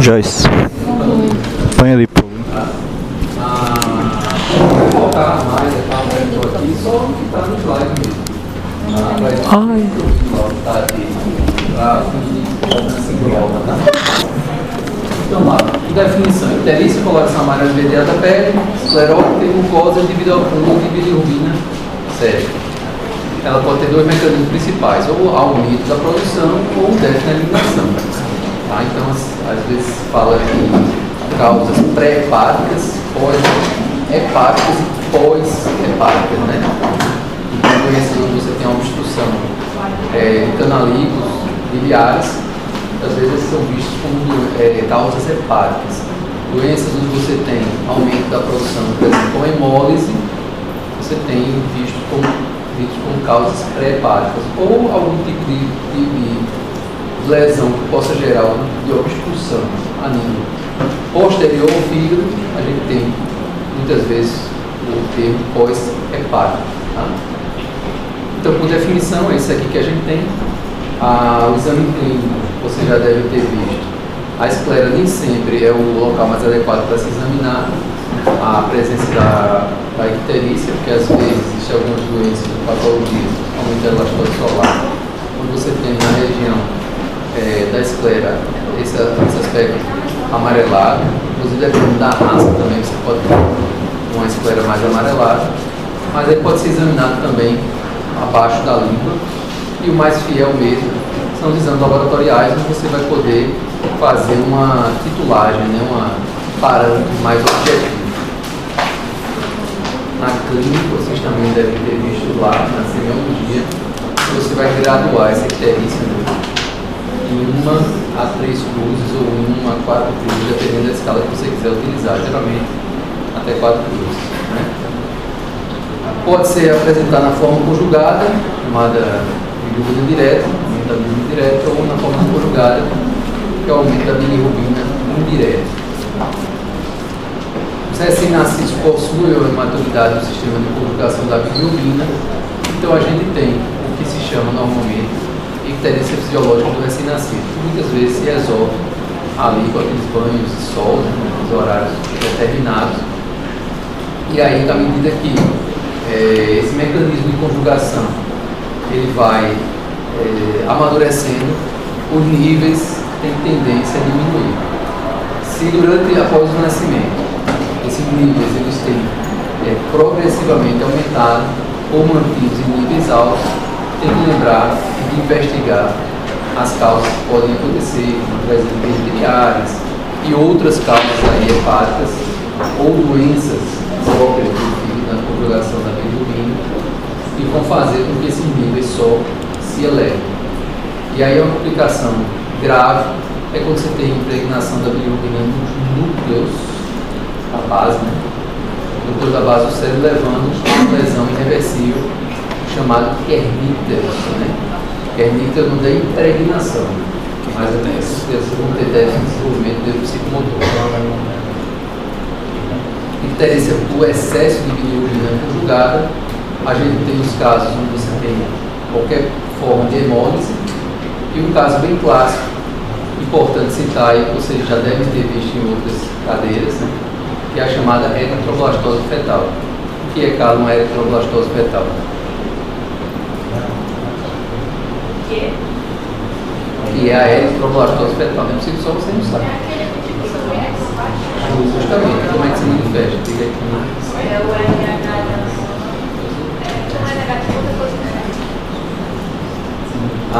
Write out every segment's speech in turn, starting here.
Joyce, põe ali, pô. Vou colocar mais a câmera aqui, só o que está no slide mesmo. Então lá, definição: icterícia, coloração amarela esverdeada da pele, esclerótica, glucose, bilirrubina séria. Ela pode ter dois mecanismos principais, ou aumento da produção ou déficit na eliminação. Tá? Então, às vezes se fala de causas pré-hepáticas, pós-hepáticas e pós-hepáticas, né? Então, doenças onde você tem uma obstrução de canalículos biliares, às vezes são vistos como causas hepáticas. Doenças onde você tem aumento da produção, por exemplo, com hemólise, você tem visto como causas pré-hepáticas, ou algum tipo de lesão que possa gerar de obstrução a nível posterior ao fígado. A gente tem muitas vezes o termo pós-hepático. Tá? Então, por definição, é isso aqui que a gente tem. O exame clínico, você já deve ter visto. A esclera nem sempre é o local mais adequado para se examinar a presença da icterícia, porque às vezes existem algumas doenças de patologia, aumento da elastose solar, quando você tem na região da esclera esse aspecto amarelado, inclusive dependendo da raça também você pode ter uma esclera mais amarelada, mas aí pode ser examinado também abaixo da língua, e o mais fiel mesmo são os exames laboratoriais, onde você vai poder fazer uma titulagem, né, um parâmetro mais objetivo. Na clínica, vocês também devem ter visto lá na semiologia, você vai graduar essa icterícia em 1 a 3 cruzes ou em 1 a 4 cruzes, dependendo da escala que você quiser utilizar, geralmente até 4 cruzes. Né? Pode ser apresentada na forma conjugada, chamada bilirrubina direta, aumento da bilirrubina direta, ou na forma conjugada, que é o aumento da bilirrubina indireta. Os recém-nascidos possuem a maturidade do sistema de conjugação da bilirrubina, então a gente tem o que se chama normalmente icterícia fisiológica do recém-nascido, que muitas vezes se resolve ali com aqueles banhos de sol, né, nos horários determinados, e aí, à medida que esse mecanismo de conjugação ele vai amadurecendo, os níveis têm tendência a diminuir. Se após o nascimento esses níveis eles têm progressivamente aumentado ou mantidos em níveis altos, tem que lembrar de investigar as causas que podem acontecer, através de biliares e outras causas aí hepáticas ou doenças próprias do fígado na conjugação da bilirrubina, que vão fazer com que esses níveis só se elevem. E aí a complicação grave é quando você tem impregnação da bilirrubina nos núcleos da base, né? Núcleo da base do cérebro, levando a uma lesão irreversível chamada kernícteros, né? Kernícteros não tem impregnação, mas vocês vão ter déficit de desenvolvimento do psicomotor. Icterícia por excesso de bilirrubina conjugada, a gente tem os casos onde você tem qualquer forma de hemólise, e um caso bem clássico, importante citar aí, que vocês já devem ter visto em outras cadeiras, né, que é a chamada eritroblastose fetal. O que é, Carlos, uma eritroblastose fetal? Que é a eritroblastose fetal. Não é possível, só você não sabe. Justamente, como é que se manifesta? Diga aqui. É o RH. A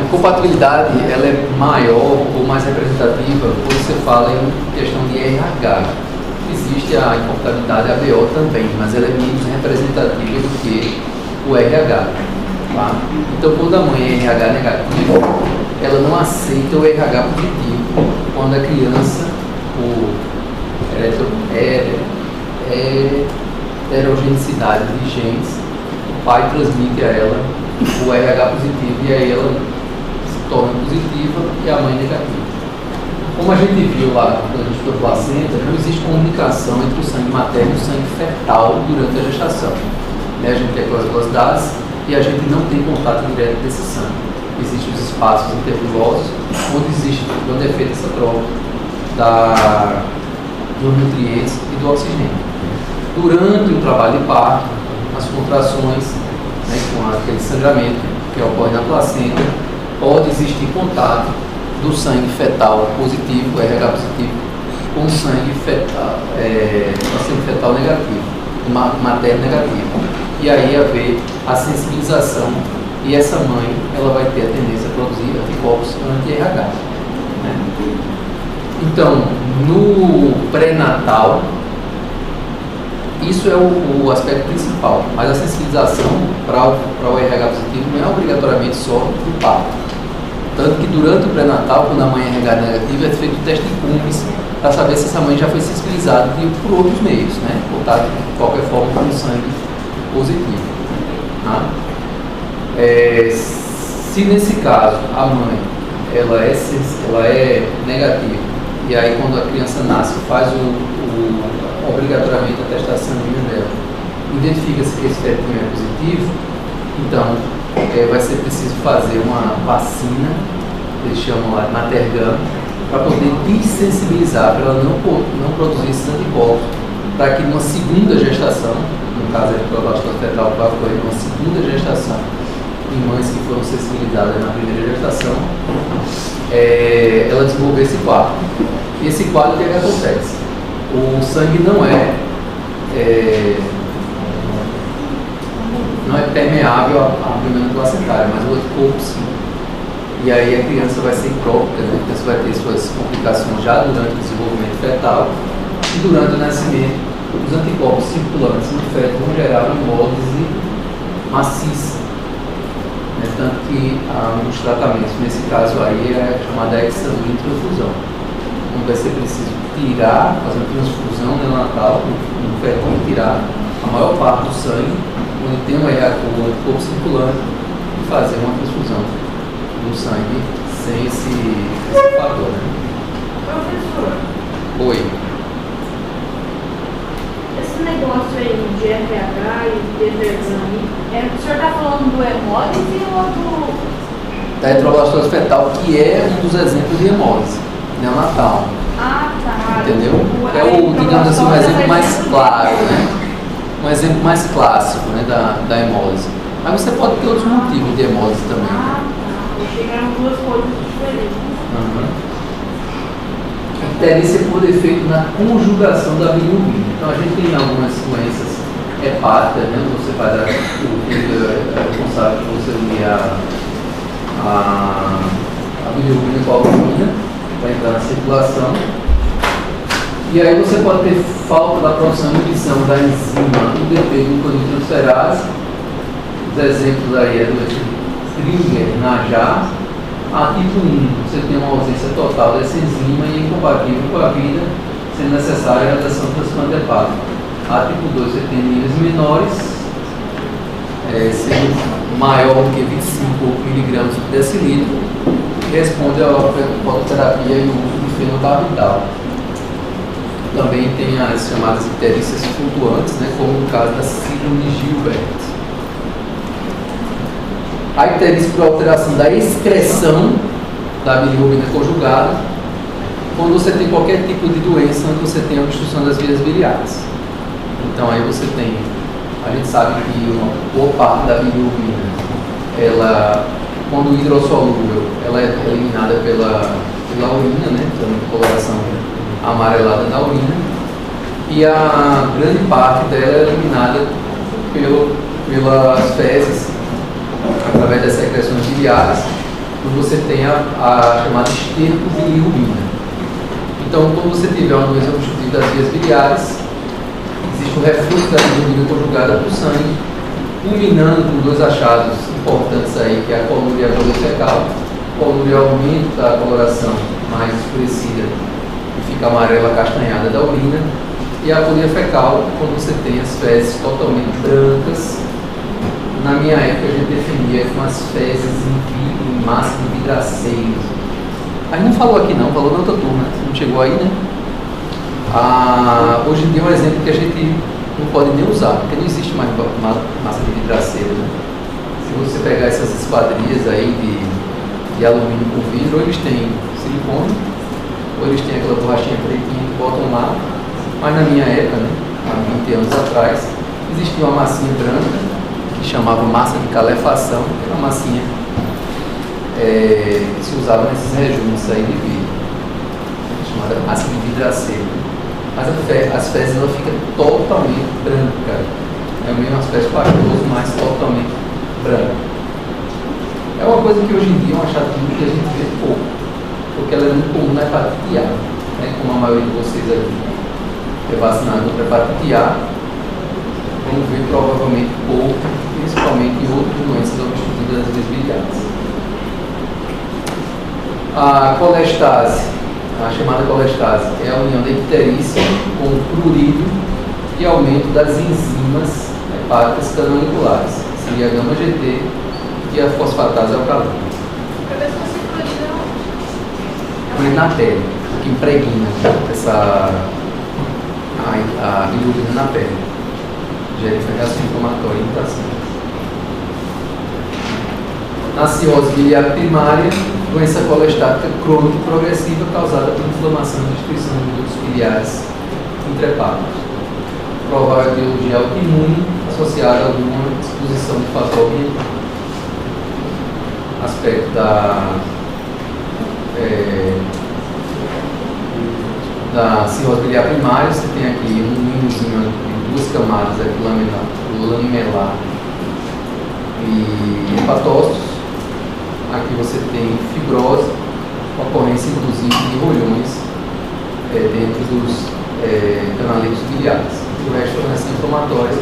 incompatibilidade ela é maior ou mais representativa quando você fala em questão de RH. Existe a incompatibilidade ABO também, mas ela é menos representativa do que o RH. Tá? Então, quando a mãe é RH negativo, ela não aceita o RH positivo quando a criança, por heterogeneidade de genes, o pai transmite a ela o RH positivo e aí ela se torna positiva e a mãe negativa. Como a gente viu lá quando a gente estudou placenta, não existe comunicação entre o sangue materno e o sangue fetal durante a gestação. A gente tem aquelas velocidades e a gente não tem contato direto desse sangue. Existem os espaços intervulosos onde é feita essa troca dos nutrientes e do oxigênio. Durante o trabalho de parto, as contrações, né, com aquele sangramento que ocorre na placenta, pode existir contato do sangue fetal positivo, RH positivo, com sangue fetal negativo, materno negativo. E aí haver a sensibilização, e essa mãe ela vai ter a tendência a produzir anticorpos anti-RH. Né? Então, no pré-natal, isso é o aspecto principal, mas a sensibilização para o RH positivo não é obrigatoriamente só do parto. Tanto que durante o pré-natal, quando a mãe é RH negativa, é feito o teste de Cummins para saber se essa mãe já foi sensibilizada por outros meios, né? Contato de qualquer forma com sangue positivo. Tá? Se nesse caso a mãe ela é negativa, e aí quando a criança nasce faz obrigatoriamente a testação sanguínea dela, identifica-se que esse fetinho é positivo, então vai ser preciso fazer uma vacina, eles chamam lá de Matergam, para poder desensibilizar, para ela não produzir esses anticorpos, para que numa segunda gestação, no caso de problastose fetal, vai ocorrer numa segunda gestação, em mães que foram sensibilizadas na primeira gestação, ela desenvolver esse quadro. E esse quadro, o que acontece? O sangue não é permeável à membrana placentária, mas o anticorpo sim. E aí a criança vai ser imprópria, né? A criança vai ter suas complicações já durante o desenvolvimento fetal e durante o nascimento, os anticorpos circulantes no feto vão gerar uma hemólise maciça. Né? Tanto que um dos tratamentos, nesse caso aí, é a chamada hexadurintransfusão. Então vai ser preciso fazer uma transfusão neonatal no feto e tirar a maior parte do sangue, onde tem um anticorpo circulante, e fazer uma transfusão do sangue sem esse fator. Né? Professor. Oi. Esse negócio aí de FH e desertame, o senhor está falando do hemólise ou do... Da heteroblastose fetal, que é um dos exemplos de hemólise neonatal. Ah, tá. Entendeu? Digamos assim, um exemplo mais claro, né? Um exemplo mais clássico, né, da hemólise. Mas você pode ter outros motivos de hemólise também. Ah, tá. Chegaram duas coisas diferentes. A icterícia por defeito na conjugação da bilirrubina. Então a gente tem algumas doenças hepáticas, né? Você faz o responsável por você unir a bilirrubina com a albumina para entrar na circulação. E aí você pode ter falta da produção e inibição da enzima UDP-gluconeotransferase. Os exemplos aí é do Stringer, Najjar. A tipo 1, você tem uma ausência total dessa enzima e é incompatível com a vida, sendo necessária a realização do transplante hepático. A tipo 2, você tem níveis menores, sendo maior do que 25 mg por decilitro, e responde à fototerapia e o uso de fenobarbital. Também tem as chamadas icterícias flutuantes, né, como no caso da síndrome de Gilbert. A icterícia por alteração da excreção da bilirrubina conjugada, quando você tem qualquer tipo de doença onde você tem a obstrução das vias biliares. Então aí você tem, a gente sabe que uma boa parte da bilirrubina, ela, quando hidrossolúvel, ela é eliminada pela urina, né, pela coloração amarelada da urina, e a grande parte dela é eliminada pelas fezes, através das secreções biliares, quando você tem a chamada esterco de bilirrubina. Então, quando você tiver uma doença obstrutiva das vias biliares, existe o refluxo da bilirrubina conjugada para o sangue, culminando com dois achados importantes aí, que é a colúria e a colúria fecal. A colúria é o aumento da coloração mais escurecida e fica amarela castanhada da urina, e a colúria fecal, quando você tem as fezes totalmente brancas. Na minha época a gente definia com as fezes em massa de vidraceiros. Aí não falou aqui não, falou na outra turma, não chegou aí, né? Hoje em dia é um exemplo que a gente não pode nem usar, porque não existe mais massa de vidraceiro, né? Se você pegar essas esquadrias aí de alumínio com vidro, ou eles têm silicone, ou eles têm aquela borrachinha pretinha que botam lá, mas na minha época, né, há 20 anos atrás, existia uma massinha branca que chamava massa de calefação, que era uma massinha que se usava nesses rejuntos aí de vidro, chamada massa de vidraceiro. Mas as fezes ela fica totalmente branca, é o mesmo aspecto pastoso, mas totalmente branca. É uma coisa que hoje em dia é um achado que a gente vê pouco, porque ela é muito comum na hepatite A, né? Como a maioria de vocês aqui é vacinado contra a hepatite A, vamos ver provavelmente pouco, principalmente em outras doenças obstrutivas das vias biliares. A colestase, a chamada colestase, é a união da icterícia com o prurido e aumento das enzimas hepáticas canaliculares, seria a gama-GT e a fosfatase alcalina. Prurido na pele, que impregna a bilirrubina na pele, gera reação inflamatória e irritação. Na cirrose biliar primária, doença colestática crônica e progressiva causada por inflamação e destruição de dutos biliares intrahepáticos. Provável etiologia autoimune associada a alguma exposição de fator ambiental. Aspecto da cirrose biliar primária, você tem aqui um ninhozinho de duas camadas aqui, lamelar e hepatócitos. Aqui você tem fibrose, ocorrência inclusive de rolhões dentro dos canalículos biliares. O resto é doença inflamatória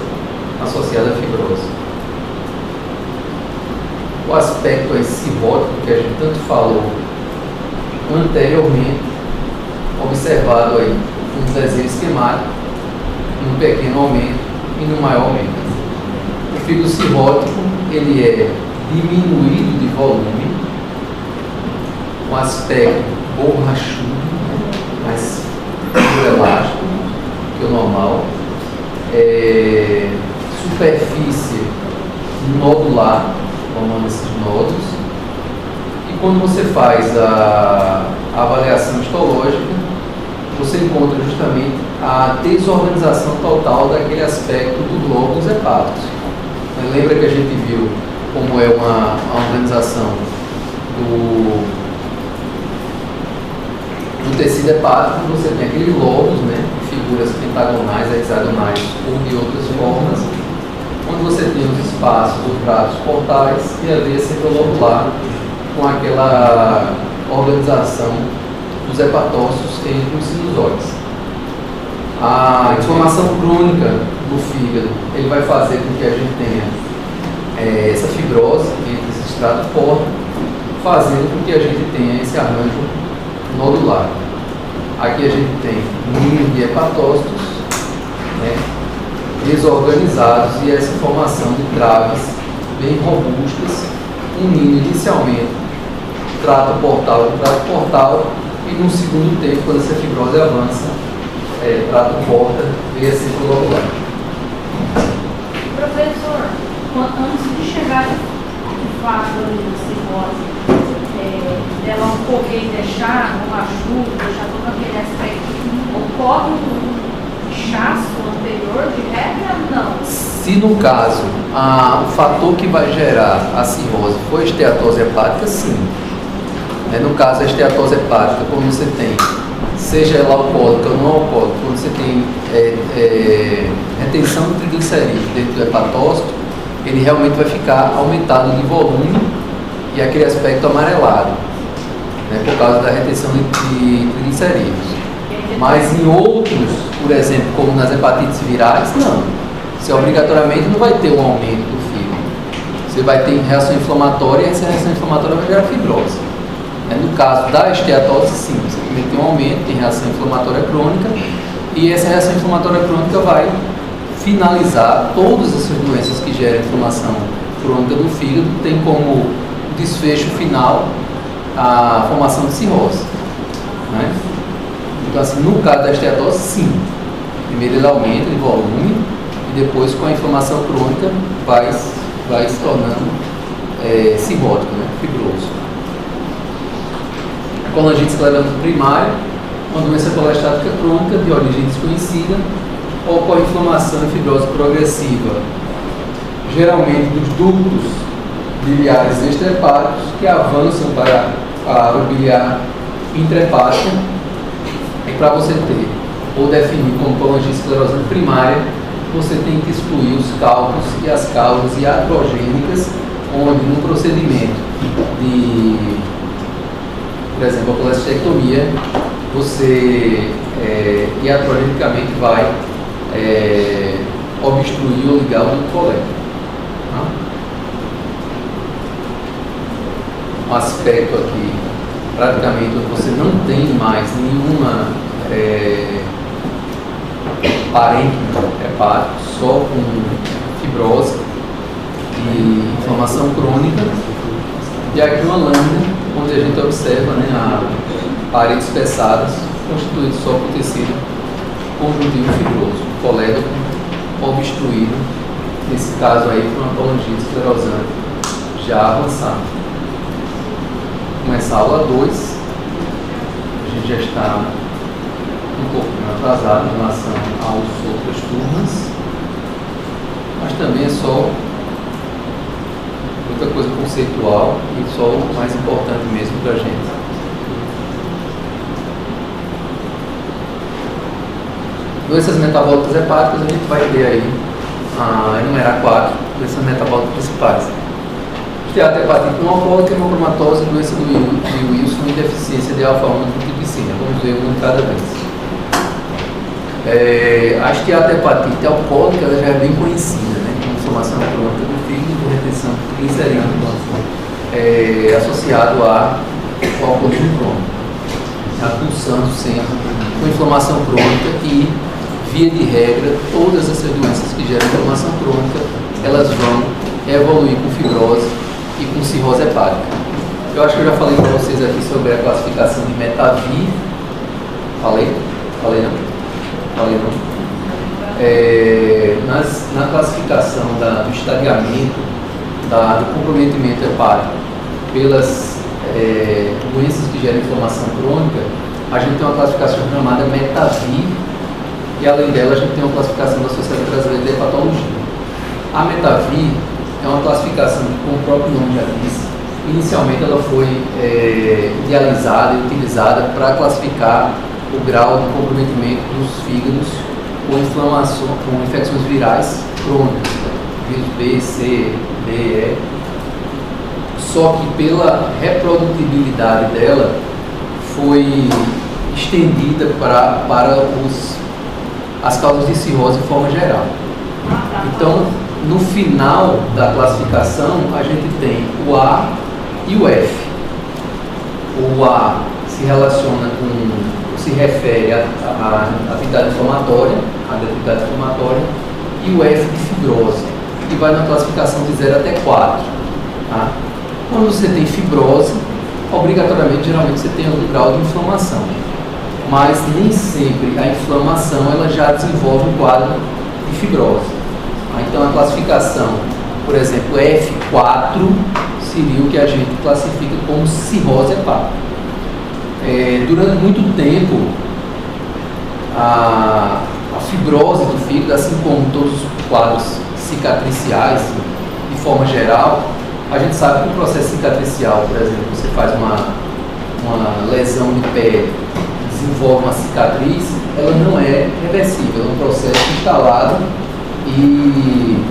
associada à fibrose. O aspecto cirrótico que a gente tanto falou anteriormente, observado aí no desenho esquemático, num pequeno aumento e no maior aumento. O fígado cirrótico, ele é diminuído de volume, um aspecto borrachudo, mais elástico que o normal, superfície nodular, formando esses nódulos, e quando você faz a avaliação histológica, você encontra justamente a desorganização total daquele aspecto dos glóbulos hepáticos. Lembra que a gente viu como é uma organização do tecido hepático? Você tem aqueles lobos, né, figuras pentagonais, hexagonais ou de outras formas, onde você tem os espaços dos tratos portais e a veia centrolobular com aquela organização dos hepatócitos entre os sinusóides. A inflamação crônica do fígado, ele vai fazer com que a gente tenha essa fibrose entre esse estrato porta, fazendo com que a gente tenha esse arranjo nodular. Aqui a gente tem ninhos de hepatócitos, né, desorganizados, e essa formação de traves bem robustas, unindo inicialmente trato portal e trato portal, e no segundo tempo, quando essa fibrose avança, trato porta e a centrolobular. Professor, antes de chegar de fato na cirrose, dela ocorrer e deixar no rachudo, deixar todo aquele aspecto, ocorre um inchaço anterior de regra? Não. Se no caso o fator que vai gerar a cirrose for a esteatose hepática, sim. No caso, a esteatose hepática, quando você tem, seja ela alcoólica ou não alcoólica, quando você tem retenção de triglicerídeos dentro do hepatócito, ele realmente vai ficar aumentado de volume e aquele aspecto amarelado, né, por causa da retenção de triglicerídeos. Mas em outros, por exemplo, como nas hepatites virais, não. Você obrigatoriamente não vai ter um aumento do fígado. Você vai ter reação inflamatória e essa reação inflamatória vai gerar fibrose. No caso da esteatose, sim, você também tem um aumento, tem reação inflamatória crônica, e essa reação inflamatória crônica vai finalizar todas essas doenças que geram inflamação crônica do fígado, tem como desfecho final a formação de cirrose. Né? Então, assim, no caso da esteatose, sim. Primeiro ele aumenta de volume e depois, com a inflamação crônica, vai se tornando cirrótico, né? Fibroso. A colangite esclerose primária uma doença colestática crônica de origem desconhecida, ocorre inflamação e fibrose progressiva, geralmente dos ductos biliares extrahepáticos, que avançam para a área biliar intrahepática. E para você ter ou definir como colangite esclerosante primária, você tem que excluir os cálculos e as causas iatrogênicas, onde no procedimento de, por exemplo, a colestectomia, você iatrogenicamente vai obstruir ou ligar o ducto colético. Um aspecto aqui, praticamente, você não tem mais nenhuma parênquima hepática, só com fibrose e inflamação crônica. E aqui uma lâmina, onde a gente observa, né, a paredes pesadas, constituídas só por tecido conjuntivo fibroso, colédoco obstruído, nesse caso aí por uma colangite esclerosante já avançada. Começar a aula 2, a gente já está um pouquinho atrasado em relação às outras turmas, mas também é só muita coisa conceitual e só o mais importante mesmo para a gente. Doenças metabólicas hepáticas, a gente vai ter aí enumerar 4 doenças metabólicas principais. Esteatohepatite não alcoólica, hemocromatose, doença de Wilson e deficiência de alfa-1-antitrypsina. Vamos ver uma de cada vez. A esteatohepatite alcoólica ela já é bem conhecida, né? Com inflamação crônica do fígado, retenção de glicerina, associado ao alcoolismo crônico, pulsando sempre com inflamação crônica e, via de regra, todas essas doenças que geram inflamação crônica, elas vão evoluir com fibrose e com cirrose hepática. Eu acho que eu já falei para vocês aqui sobre a classificação de METAVI. Falei? Falei não? Na classificação do estadiamento, do comprometimento hepático pelas doenças que geram inflamação crônica, a gente tem uma classificação chamada METAVI, e além dela a gente tem uma classificação da Sociedade Brasileira de Hepatologia. A METAVI é uma classificação que, como o próprio nome já diz, inicialmente ela foi idealizada e utilizada para classificar o grau de comprometimento dos fígados com inflamação, com infecções virais crônicas, vírus B, C, D, E. Só que pela reprodutibilidade dela foi estendida para as causas de cirrose de forma geral. Então, no final da classificação, a gente tem o A e o F. O A se refere à atividade inflamatória, e o F de fibrose, que vai na classificação de 0 até 4. Tá? Quando você tem fibrose, obrigatoriamente, geralmente você tem algum grau de inflamação, mas nem sempre a inflamação ela já desenvolve um quadro de fibrose. Então a classificação, por exemplo, F4 seria o que a gente classifica como cirrose hepática. Durante muito tempo, a fibrose do fígado, assim como todos os quadros cicatriciais, de forma geral, a gente sabe que o processo cicatricial, por exemplo, você faz uma lesão de pele, desenvolve uma cicatriz, ela não é reversível, é um processo instalado e,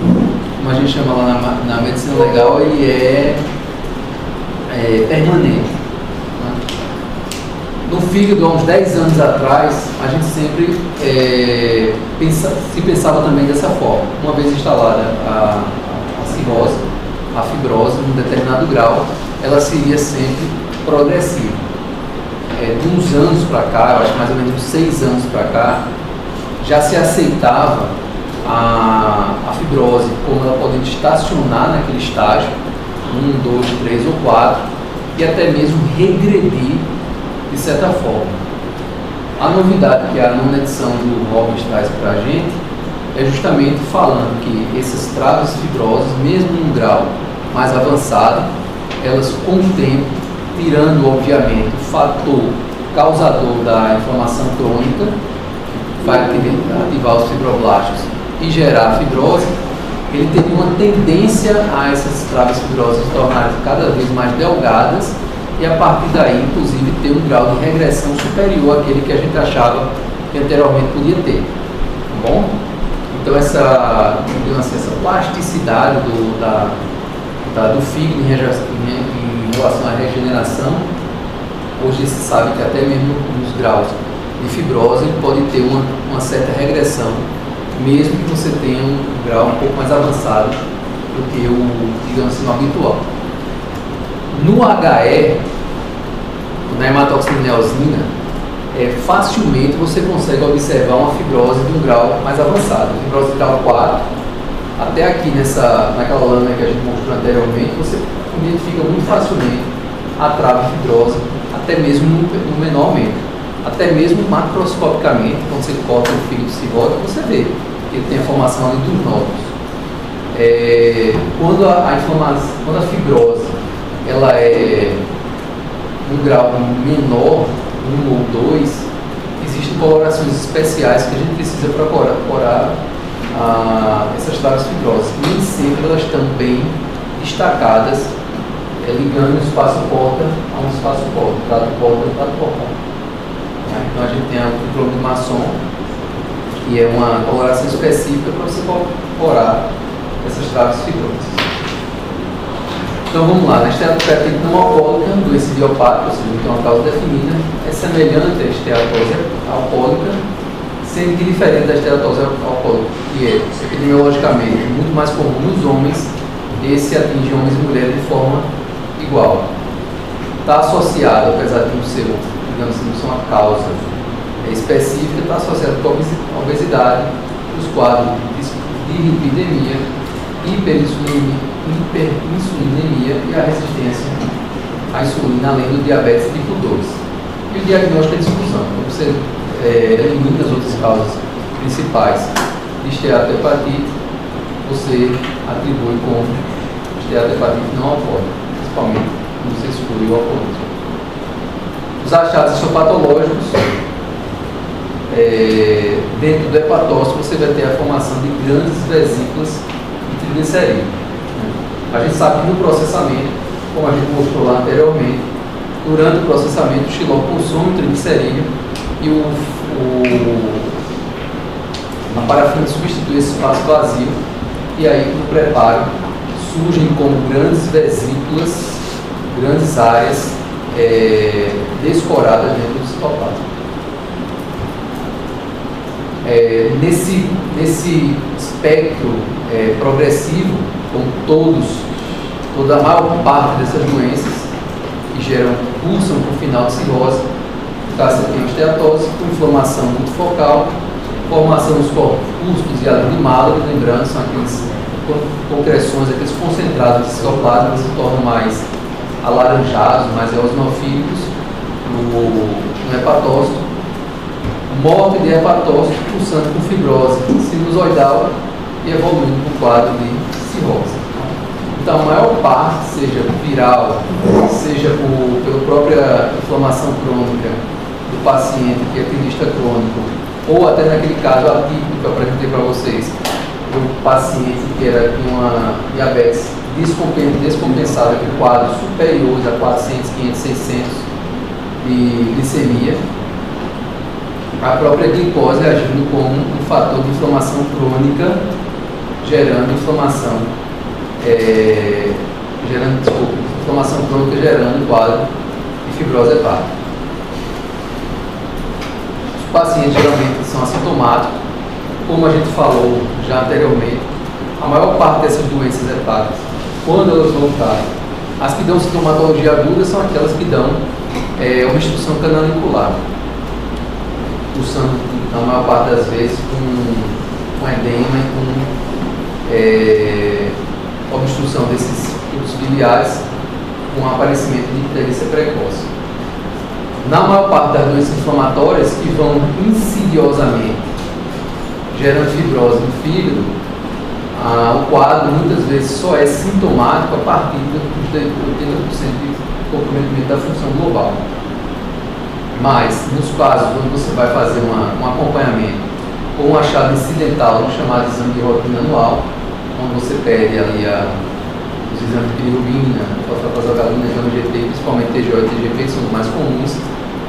como a gente chama lá na medicina legal, ele é permanente. No fígado, há uns 10 anos atrás, a gente sempre se pensava também dessa forma. Uma vez instalada a cirrose, a fibrose, num determinado grau, ela seria sempre progressiva. De uns anos para cá, eu acho que mais ou menos uns 6 anos para cá, já se aceitava a fibrose como ela pode estacionar naquele estágio, 1, 2, 3 ou 4, e até mesmo regredir de certa forma. A novidade que a nona edição do Robbins traz para a gente é justamente falando que esses traves fibrosas, mesmo num grau mais avançado, elas com o tempo, tirando obviamente o fator causador da inflamação crônica, que vai ativar os fibroblastos e gerar fibrose, ele tem uma tendência a essas traves fibrosas se tornarem cada vez mais delgadas e a partir daí, inclusive, ter um grau de regressão superior àquele que a gente achava que anteriormente podia ter. Tá bom? Então essa plasticidade do fígado em relação à regeneração, hoje se sabe que até mesmo nos graus de fibrose pode ter uma certa regressão, mesmo que você tenha um grau um pouco mais avançado do que o, digamos assim, o habitual. No HE, na hematoxina neosina, facilmente você consegue observar uma fibrose de um grau mais avançado. Fibrose de grau 4, até aqui naquela lâmina que a gente mostrou anteriormente, você identifica muito facilmente a trave fibrosa, até mesmo no menor aumento. Até mesmo macroscopicamente, quando você corta o fígado cirrótico, você vê que ele tem a formação ali dos nódulos. Quando a fibrose ela é um grau menor, 1 ou 2, existem colorações especiais que a gente precisa procurar essas traves fibrosas. Nem sempre elas estão bem destacadas, ligando um espaço porta a um espaço porta, trato porta a trato portal. Então a gente tem a triclome de Masson, que é uma coloração específica para você procurar essas traves fibrosas. Então vamos lá, na esteatopeptide não alcoólica, doença idiopática, ou seja, não tem uma causa definida, é semelhante à esteatose alcoólica, sendo que diferente da esteatose alcoólica, que é epidemiologicamente muito mais comum nos homens, esse atinge homens e mulheres de forma igual. Está associado, apesar de não ser, digamos assim, não ser uma causa específica, está associado com a obesidade, os quadros de hiperlipidemia, hiperinsulinemia e a resistência à insulina, além do diabetes tipo 2. E o diagnóstico é discussão. Então você elimina as outras causas principais de esteatohepatite, você atribui como esteatohepatite não alcoólica, principalmente quando você exclui o alcoolismo. Os achados histopatológicos, dentro do hepatócito você vai ter a formação de grandes vesículas de triglicerídeos. A gente sabe que no processamento, como a gente mostrou lá anteriormente, durante o processamento o xiló consome o triglicerídeo e a parafina substitui esse espaço vazio e aí no preparo surgem como grandes vesículas, grandes áreas descoradas dentro do citoplasma. Nesse espectro progressivo, como toda a maior parte dessas doenças que pulsam para o final de cirrose, no caso você tem esteatose, com inflamação multifocal, formação dos corpúsculos e além de Mallory, lembrando, são aqueles concreções, aqueles concentrados de citoplasma que se tornam mais alaranjados, mais eosinofílicos no hepatócito, morte de hepatócito pulsando com fibrose sinusoidal e evoluindo para o quadro de cirrose. Então, a maior parte, seja viral, seja pela própria inflamação crônica do paciente que é clinista crônico, ou até naquele caso atípico que eu apresentei para vocês, do paciente que era com uma diabetes descompensada com quadros superiores a 400, 500, 600 de glicemia, a própria glicose agindo como um fator de inflamação crônica, gerando inflamação crônica gerando quadro de fibrose hepática. Os pacientes geralmente são assintomáticos, como a gente falou já anteriormente, a maior parte dessas doenças hepáticas, quando elas vão estar, as que dão sintomatologia aguda são aquelas que dão obstrução canalicular, pulsando na maior parte das vezes com edema e com obstrução desses tubos biliares, com aparecimento de icterícia precoce. Na maior parte das doenças inflamatórias que vão insidiosamente gerando fibrose no fígado, o quadro muitas vezes só é sintomático a partir dos 80% de comprometimento da função global. Mas, nos casos onde você vai fazer um acompanhamento ou um achado incidental, chamado exame de rotina anual, onde você pede ali os exames de bilirrubina, fosfatase-alcalina, exame GT, principalmente TGO e TGP, que são os mais comuns,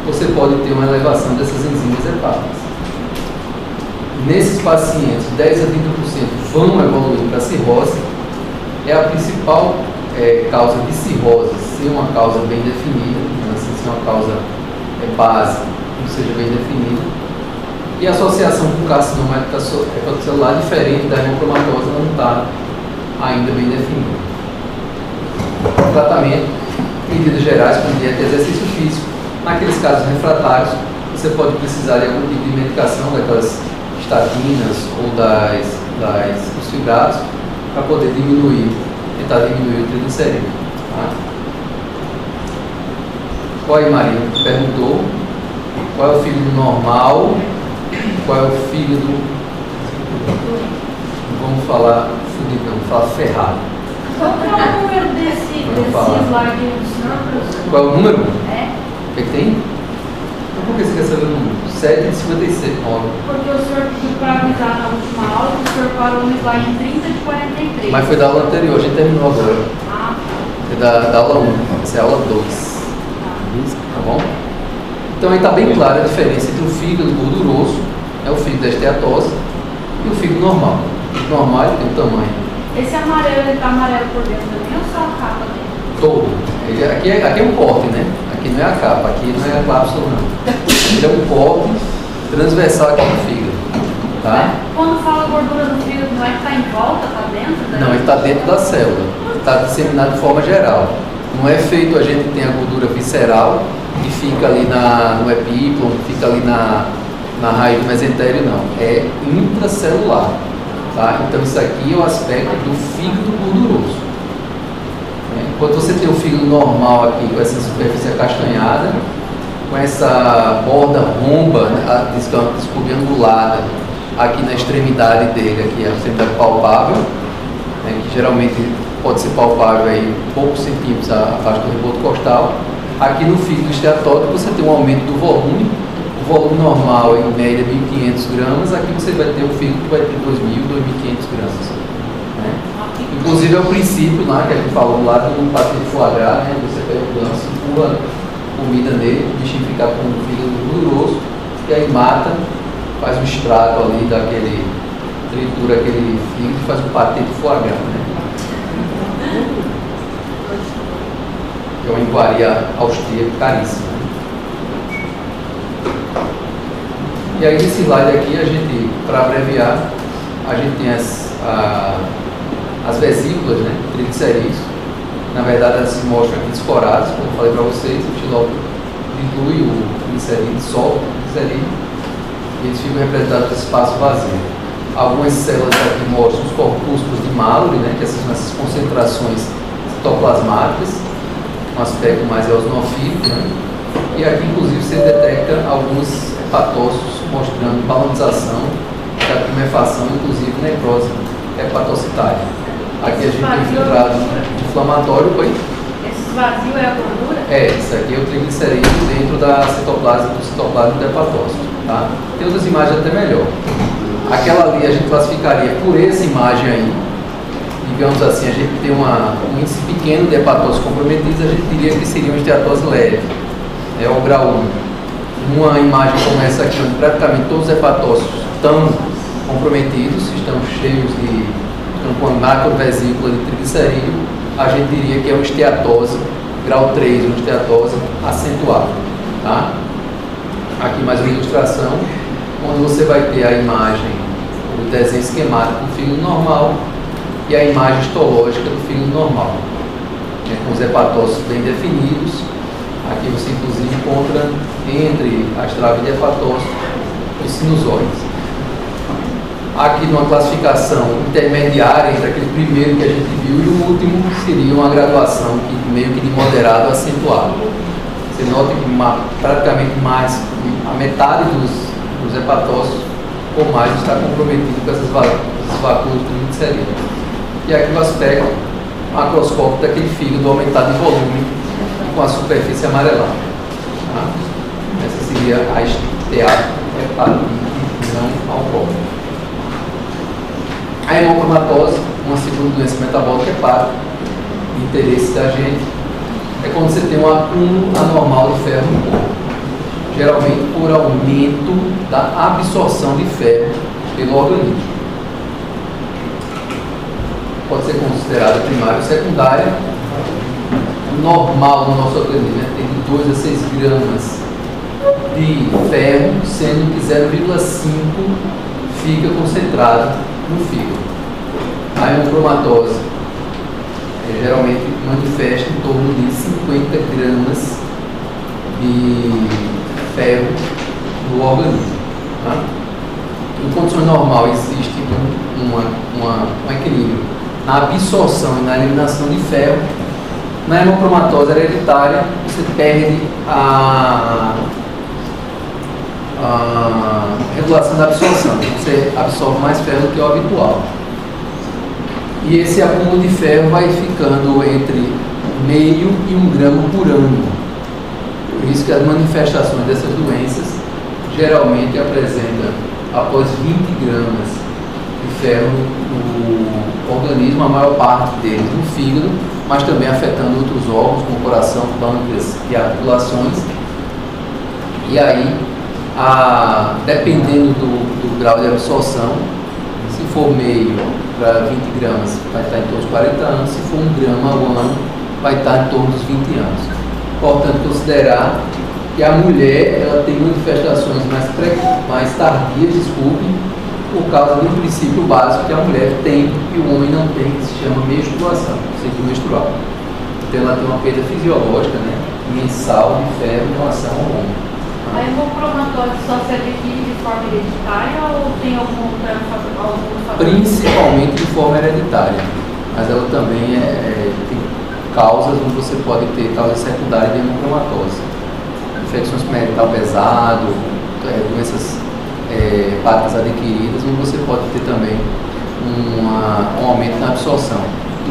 você pode ter uma elevação dessas enzimas hepáticas. Nesses pacientes, 10 a 30% vão evoluir para cirrose. É a principal causa de cirrose ser uma causa bem definida, então, assim, ser uma causa base, não seja bem definida. E a associação com carcinoma hepatocelular, diferente da hemocromatose, não está ainda bem definida. O tratamento, medidas gerais, como dieta e exercício físico. Naqueles casos refratários, você pode precisar de algum tipo de medicação, daquelas estatinas ou dos fibrados, para poder tentar diminuir o triglicerídeo. Tá? Qual aí, Maria? Perguntou qual é o filho do normal, qual é o filho do... Vamos falar fudido, vamos falar ferrado. Qual que é o número desse slide do senhor, professor? Qual é o número? É. O que tem? Então, por que você quer saber o número? 7 de 57, 9. Porque o senhor pediu para avisar na última aula que o senhor parou no slide 30 de 43. Mas foi da aula anterior, a gente terminou agora. Ah, É da aula 1, essa é a aula 2. Tá bom? Então aí está bem clara a diferença entre o fígado gorduroso, o fígado da esteatose, e o fígado normal. O fígado normal ele tem um tamanho. esse amarelo, ele está amarelo por dentro também ou só a capa dele? Todo. Aqui é um corte, né? Aqui não é a capa, aqui não é a cápsula, não. Ele é um corte transversal aqui no fígado. Tá? Quando fala gordura do fígado, não é que está em volta, está dentro? Não, ele está dentro da célula. Está disseminado de forma geral. Não é feito a gente tem a gordura visceral que fica ali no epíplon, fica ali na raiz do mesentério, não. É intracelular. Tá? Então isso aqui é o aspecto do fígado gorduroso. Enquanto você tem o fígado normal aqui, com essa superfície acastanhada, com essa borda romba, né, descobangulada, aqui na extremidade dele, aqui a extremidade palpável, né, que geralmente pode ser palpável aí poucos centímetros abaixo do reboto costal. Aqui no fígado esteatótico você tem um aumento do volume. O volume normal em média 1.500 gramas, aqui você vai ter o fígado que vai ter 2.000, 2.500 gramas. Né? Inclusive é o princípio lá que a gente falou lá do patê de foie gras, né? Você pega o ganso, empurra comida nele, o bichinho fica com o fígado gorduroso, e aí mata, faz um extrato ali daquele, tritura aquele fígado e faz um patê de foie gras. Né? Que é uma iguaria austríaca caríssima. E aí nesse slide aqui, a gente, para abreviar, a gente tem as vesículas, né, triglicerídeos. Na verdade, elas se mostram aqui descoradas, como eu falei para vocês, o xilópio dilui o triglicerídeo, solta o triglicerídeo, e eles ficam representados nesse espaço vazio. Algumas células aqui mostram os corpúsculos de Mallory, né, que são essas concentrações citoplasmáticas, um aspecto mais eosinofílico, né? E aqui, inclusive, você detecta alguns hepatócitos mostrando balanização, tumefação, inclusive necrose hepatocitária. Aqui a gente tem filtrado inflamatório, foi? Esse vazio é a gordura? Isso aqui é o triglicerídeo dentro da citoplasma, do citoplasma do hepatócito. Tá? Tem outras imagens até melhor. Aquela ali a gente classificaria por essa imagem aí. Digamos assim, a gente tem um índice pequeno de hepatose comprometidos, a gente diria que seria uma esteatose leve, o grau 1. Uma imagem como essa aqui, onde praticamente todos os hepatócitos estão comprometidos, estão com a macrovesícula de triglicerídeo, a gente diria que é uma esteatose grau 3, uma esteatose acentuada. Tá? Aqui mais uma ilustração, onde você vai ter a imagem, o desenho esquemático do fígado normal, e a imagem histológica do fígado normal, né, com os hepatócitos bem definidos. Aqui você inclusive encontra entre as traves de hepatócito os sinusoides. Aqui numa classificação intermediária entre aquele primeiro que a gente viu e o último, seria uma graduação meio que de moderado a acentuado. Você nota que praticamente mais a metade dos hepatócitos ou mais está comprometido com essas vacuolas de triglicerídeos. E aqui o aspecto macroscópico daquele fígado aumentado em volume e com a superfície amarelada. Tá? Essas cirurgia a esteatohepatite não alcoólica. A hemocromatose, uma segunda doença metabólica hepática, interesse da gente, é quando você tem um acúmulo anormal de ferro no corpo, geralmente por aumento da absorção de ferro pelo organismo. Pode ser considerada primária ou secundária. O normal no nosso organismo é ter de 2 a 6 gramas de ferro, sendo que 0,5 fica concentrado no fígado. A hemocromatose geralmente manifesta em torno de 50 gramas de ferro no organismo. Tá? Em condições normais existe um equilíbrio na absorção e na eliminação de ferro. Na hemocromatose hereditária, você perde a regulação da absorção, você absorve mais ferro do que o habitual. E esse acúmulo de ferro vai ficando entre meio e 1 grama por ano. Por isso que as manifestações dessas doenças geralmente apresentam após 20 gramas de ferro no organismo, a maior parte deles no fígado, mas também afetando outros órgãos como coração, pâncreas e articulações. E aí, dependendo do grau de absorção, se for meio para 20 gramas, vai estar em torno dos 40 anos, se for 1 grama ao ano, vai estar em torno dos 20 anos. Importante considerar que a mulher ela tem manifestações mais tardias, por causa de um princípio básico que a mulher tem e o homem não tem, que se chama menstruação, ciclo menstrual. Então ela tem uma perda fisiológica, né, mensal de ferro em relação ao homem. A hemocromatose só se adquire de forma hereditária ou tem algum fator? Principalmente de forma hereditária, mas ela também tem causas onde você pode ter causas secundárias de hemocromatose. Infecções perineal pesado, doenças hepáticas adquiridas, onde você pode ter também um aumento na absorção.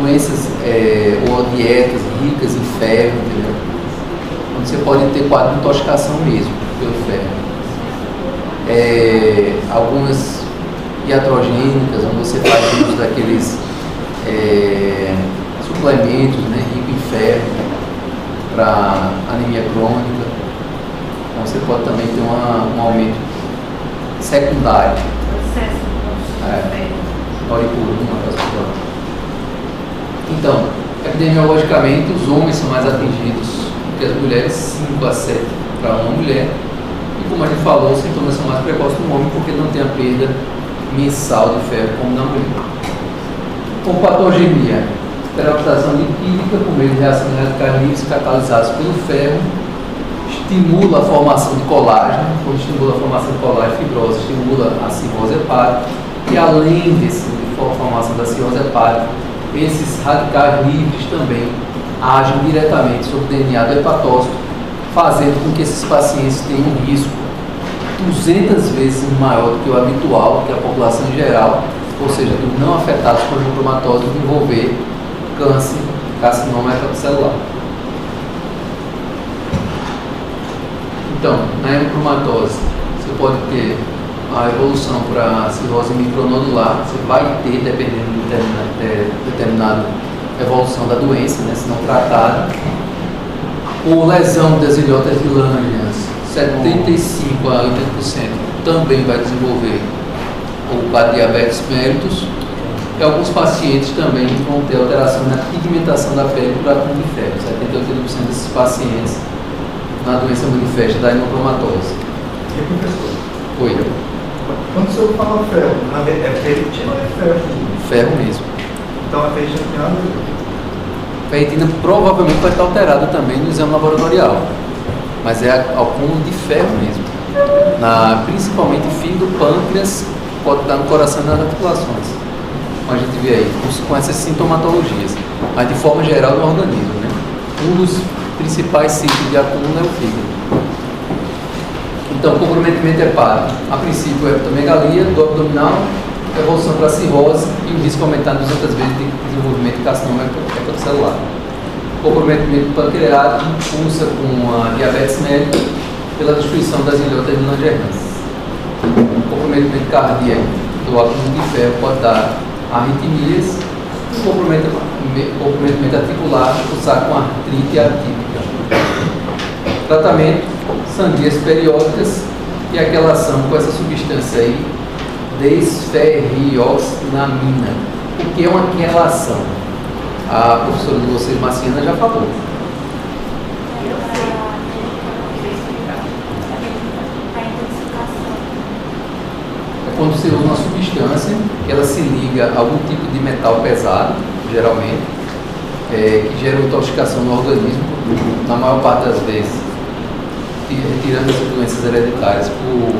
Doenças ou dietas ricas em ferro, entendeu? Onde você pode ter quadro de intoxicação mesmo pelo ferro. Algumas iatrogênicas, onde você faz uso daqueles suplementos, né, ricos em ferro para anemia crônica. Então você pode também ter um aumento secundário. Então, epidemiologicamente, os homens são mais atingidos do que as mulheres, 5 a 7 para uma mulher. E como a gente falou, os sintomas são mais precoces no homem porque não tem a perda mensal de ferro como na mulher. Com patogenia, peroxidação lipídica por meio de reação de radicais livres catalisados pelo ferro, estimula a formação de colágeno, quando estimula a formação de colágeno fibrosa, estimula a cirrose hepática, e além dessa formação da cirrose hepática, esses radicais livres também agem diretamente sobre o DNA do hepatócito, fazendo com que esses pacientes tenham um risco 200 vezes maior do que o habitual, que a população em geral, ou seja, dos não afetados por hemocromatose, desenvolver câncer, carcinoma hepatocelular. Então, na hemocromatose, você pode ter a evolução para cirrose micronodular, você vai ter, dependendo de determinada evolução da doença, né, se não tratada, ou lesão das ilhotas de Langerhans, 75 a 80% também vai desenvolver o diabetes mellitus, e alguns pacientes também vão ter alteração na pigmentação da pele por acúmulo de ferro. 70 a 80% desses pacientes na doença manifesta da hemocromatose. E professor? Oi. Quando o senhor fala ferro, é ferritina ou é ferro? Ferro mesmo. Então a ferritina tem nada a ver. A ferritina provavelmente vai estar alterada também no exame laboratorial, mas é acúmulo de ferro mesmo. Principalmente fígado, pâncreas, pode estar no coração e nas articulações. Como a gente vê aí, com essas sintomatologias, mas de forma geral no organismo, né? Um dos principais ciclos de acúmulo é o fígado. Então, comprometimento hepático, a princípio é hepatomegalia do abdominal, evolução para cirrose e o risco aumentado 200 vezes de desenvolvimento de carcinoma hepatocelular. Comprometimento pancreático, impulsa com a diabetes mellitus pela destruição das ilhotas de Langerhans. O comprometimento cardíaco do acúmulo de ferro pode dar arritmias, e o comprometimento articular, cursar com artrite atípica. Tratamento, sangrias periódicas e aquela ação com essa substância aí, desferrioxamina. O que é uma quelação? A professora de vocês, Marciana, já falou. É quando você usa uma substância que ela se liga a algum tipo de metal pesado, geralmente, que gera intoxicação no organismo, na maior parte das vezes, retirando essas doenças hereditárias por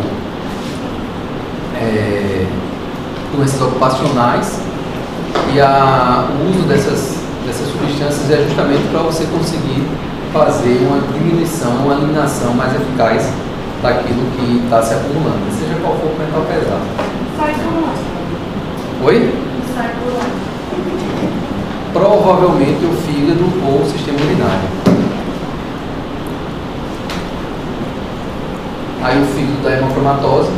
doenças ocupacionais, e o uso dessas substâncias é justamente para você conseguir fazer uma diminuição, uma eliminação mais eficaz daquilo que está se acumulando, seja qual for o metal pesado. Sai por onde? Oi? Sai por onde? Provavelmente o fígado ou o sistema urinário. Aí o fígado da hemocromatose,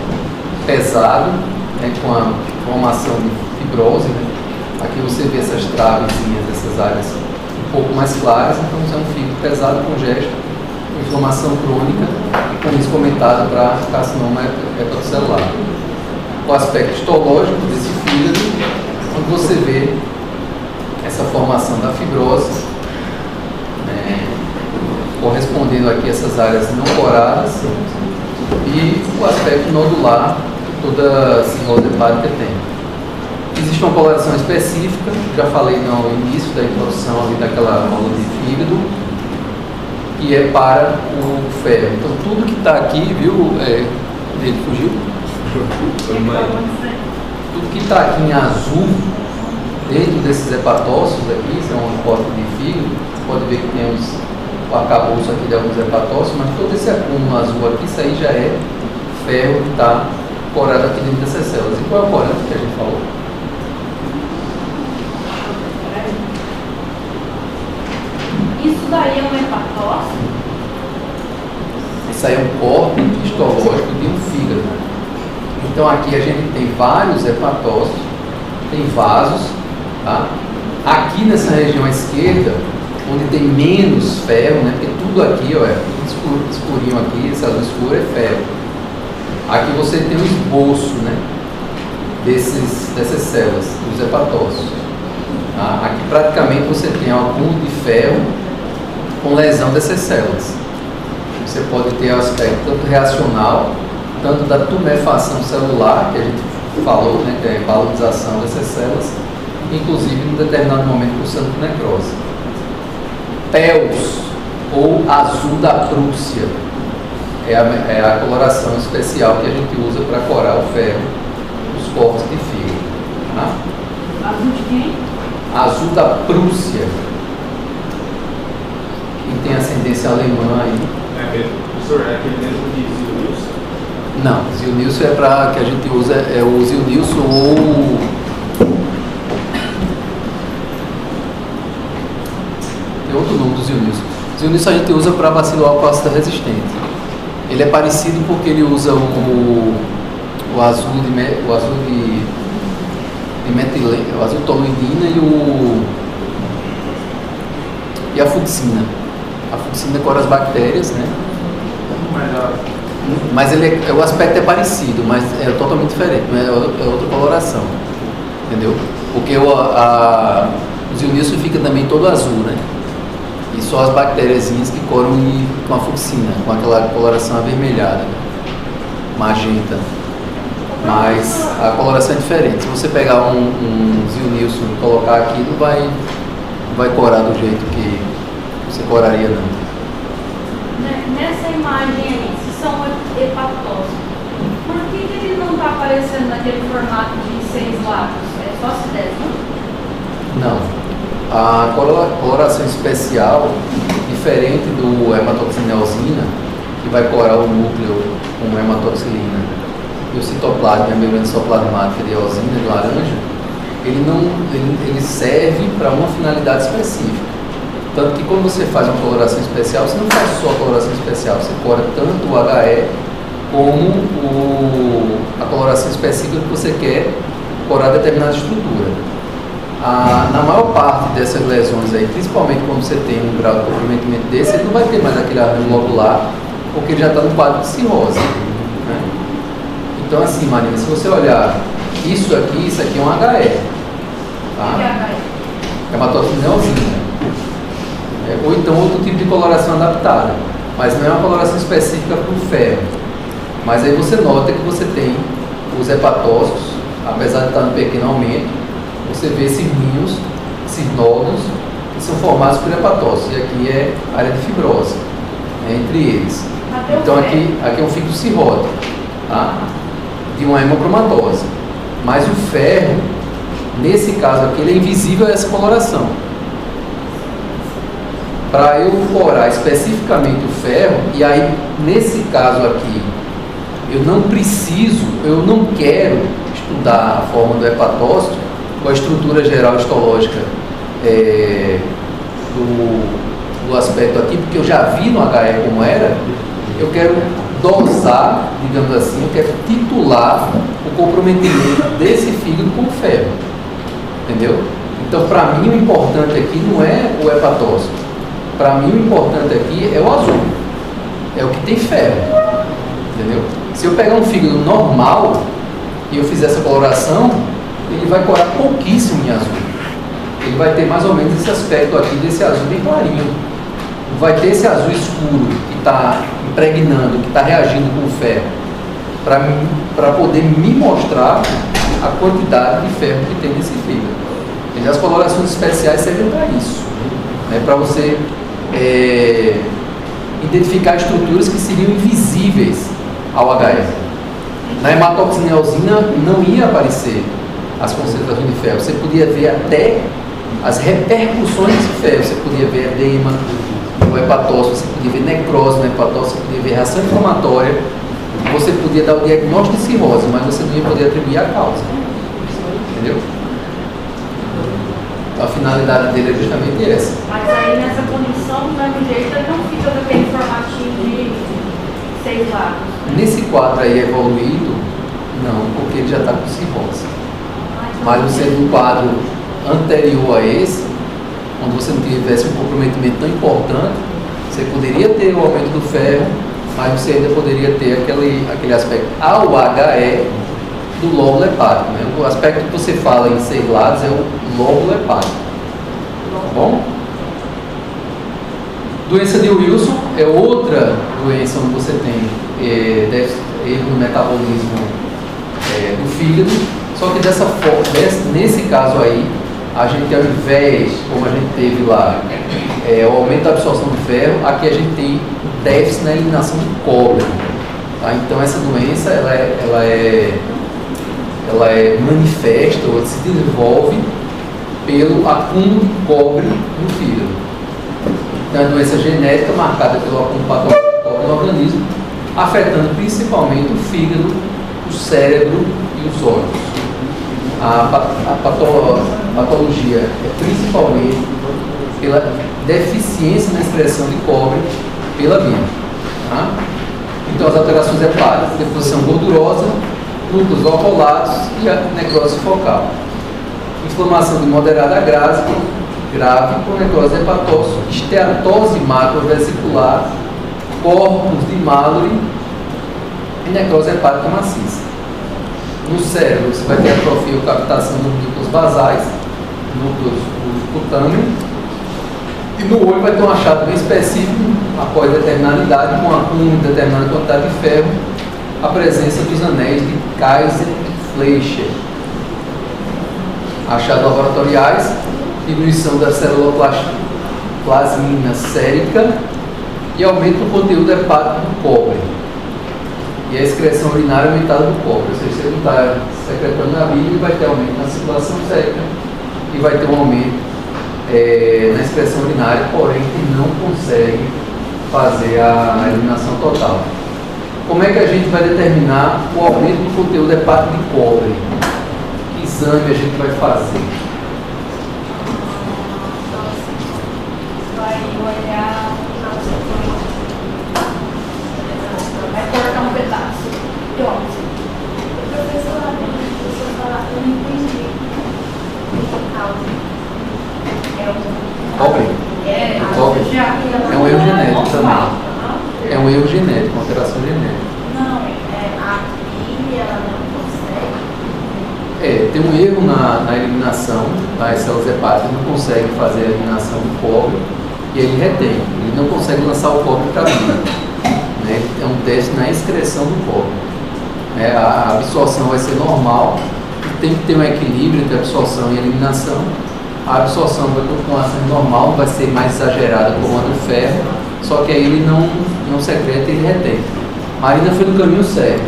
pesado, né, com a formação de fibrose, né? Aqui você vê essas travezinhas, essas áreas um pouco mais claras, então é um fígado pesado, congesto, com inflamação crônica e com risco aumentado para carcinoma hepatocelular. O aspecto histológico desse fígado, quando você vê essa formação da fibrose, correspondendo aqui a essas áreas não coradas, e o aspecto nodular que toda cirrose hepática tem. Existe uma coloração específica, já falei no início da introdução ali daquela aula de fígado, que é para o ferro. Então tudo que está aqui, viu, ele fugiu? Tudo que está aqui em azul, dentro desses hepatócitos aqui, isso é um corte de fígado, você pode ver que tem o arcabouço aqui de alguns hepatócitos, mas todo esse acúmulo azul aqui, isso aí já é ferro que está corado aqui dentro dessas células. E qual é o corante que a gente falou? Isso daí é um hepatócito? Isso aí é um corte histológico de um fígado. Então aqui a gente tem vários hepatócitos, tem vasos, tá? Aqui nessa região à esquerda, onde tem menos ferro, né? Porque tudo aqui, ó, tudo escurinho aqui, esse azul escuro é ferro. Aqui você tem um esboço, né? Dessas células, dos hepatócitos. Tá? Aqui praticamente você tem um acúmulo de ferro com lesão dessas células. Você pode ter aspecto tanto reacional, tanto da tumefação celular, que a gente falou, né, que é a balanização dessas células, inclusive em determinado momento cursando com necrose. PELS, ou azul da Prússia, é a coloração especial que a gente usa para corar o ferro dos cortes de fígado. Tá? Azul de quem? Azul da Prússia. Quem tem ascendência alemã aí. É mesmo? Professor, é aquele mesmo de Zilnilson? Não, Zilnilson é para que a gente usa, é o Zilnilson ou tem outro nome do Zilnilson. Zilnilson a gente usa para bacilo alcoócito resistente. Ele é parecido porque ele usa o azul de metileno, o azul toluidina e a fucsina. A fucsina cora as bactérias, né? Mas o aspecto é parecido, mas é totalmente diferente, é outra coloração, entendeu? Porque o Zilnilson fica também todo azul, né? E só as bactériazinhas que coram com a fucsina, com aquela coloração avermelhada, né? Magenta. Mas a coloração é diferente. Se você pegar um Zilnilson e colocar aqui, não vai corar do jeito que você coraria, não. Nessa imagem aí, se são hepatócitos, por que ele não está aparecendo naquele formato de 6 lados? É só se 10, não? Não. A coloração especial, diferente do hematoxineosina, que vai corar o núcleo com hematoxilina, e o citoplasma, a membrana citoplasmática de eosina, de laranja, ele serve para uma finalidade específica. Tanto que quando você faz uma coloração especial, você não faz só a coloração especial, você cora tanto o HE como a coloração específica que você quer corar determinada estrutura. Na maior parte dessas lesões aí, principalmente quando você tem um grau de comprometimento desse, ele não vai ter mais aquele arranjo lobular, porque ele já está no quadro de cirrose. Né? Então assim, Marina, se você olhar isso aqui é um HE. Tá? O que é HE? Hematófise neosina. Ou então outro tipo de coloração adaptada, mas não é uma coloração específica para o ferro. Mas aí você nota que você tem os hepatócitos, apesar de estar no pequeno aumento, você vê esses ninhos, esses nódulos, que são formados por hepatócitos, e aqui é área de fibrose, entre eles. Então aqui é um fígado cirrótico, tá? De uma hemocromatose. Mas o ferro, nesse caso aqui, ele é invisível a essa coloração. Para eu corar especificamente o ferro, e aí nesse caso aqui, eu não quero estudar a forma do hepatócito ou a estrutura geral histológica do aspecto aqui, porque eu já vi no HE como era. Eu quero dosar, digamos assim, eu quero titular o comprometimento desse fígado com o ferro, entendeu? Então, para mim, o importante aqui não é o hepatócito. Para mim, o importante aqui é o azul, é o que tem ferro, entendeu? Se eu pegar um fígado normal e eu fizer essa coloração, ele vai corar pouquíssimo em azul. Ele vai ter mais ou menos esse aspecto aqui desse azul bem clarinho. Vai ter esse azul escuro que está impregnando, que está reagindo com o ferro, para poder me mostrar a quantidade de ferro que tem nesse fígado. E as colorações especiais servem para isso, né? Para você identificar estruturas que seriam invisíveis ao HE. Na hematoxineosina não ia aparecer as concentrações de ferro, você podia ver até as repercussões desse ferro, você podia ver edema no hepatócito, você podia ver necrose no hepatócito, você podia ver reação inflamatória, você podia dar o diagnóstico de cirrose, mas você não ia poder atribuir a causa. Entendeu? A finalidade dele é justamente essa. Mas aí nessa condição, do mesmo jeito, ele não fica daquele formatinho de 6 lados. Nesse quadro aí evoluído, não, porque ele já está com cirrose. Mas você no quadro anterior a esse, quando você não tivesse um comprometimento tão importante, você poderia ter o aumento do ferro, mas você ainda poderia ter aquele aspecto ao HE do lóbulo hepático, né? O aspecto que você fala em 6 lados é o lóbulo hepático. Tá bom? Doença de Wilson é outra doença onde você tem erro no metabolismo do fígado, só que dessa forma, nesse caso aí, a gente, ao invés, como a gente teve lá, o aumento da absorção do ferro, aqui a gente tem déficit na eliminação do cobre. Tá? Então essa doença ela é manifesta ou se desenvolve pelo acúmulo de cobre no fígado. Então é uma doença genética marcada pelo acúmulo patológico de cobre no organismo, afetando principalmente o fígado, o cérebro e os olhos. A patologia é principalmente pela deficiência na excreção de cobre pela bile. Tá? Então as alterações hepáticas, deposição gordurosa, núcleos valvulados e a necrose focal. Inflamação de moderada a grave com necrose hepatócito, esteatose macrovesicular, corpos de Mallory e necrose hepática maciça. No cérebro você vai ter atrofia ou captação dos núcleos basais, núcleos cutâneos, e no olho vai ter um achado bem específico, após determinada idade, com acúmulo de determinada quantidade de ferro, a presença dos anéis de Kaiser e Fleischer. Achados laboratoriais, diminuição da célula plasmina sérica e aumento do conteúdo hepático do cobre. E a excreção urinária aumentada do cobre. Ou seja, se ele não está secretando na bile, ele vai ter aumento na circulação sérica e vai ter um aumento na excreção urinária, porém que não consegue fazer a eliminação total. Como é que a gente vai determinar o aumento do conteúdo hepático de cobre? Que exame a gente vai fazer? Vai olhar na sequência. Vai cortar um pedaço. Pronto. Professora, eu não entendi. Cobre. Cobre. É um erro genético também. É um erro genético, uma alteração genética. Não, aqui ela não consegue. Tem um erro na eliminação das células hepáticas, não consegue fazer a eliminação do cobre e ele retém. Ele não consegue lançar o cobre para a vida. Né? É um teste na excreção do cobre. A absorção vai ser normal, tem que ter um equilíbrio entre absorção e eliminação. A absorção vai continuar sendo normal, não vai ser mais exagerada como a do ferro, só que aí ele não secreta e ele retém. Mas ainda foi no caminho certo.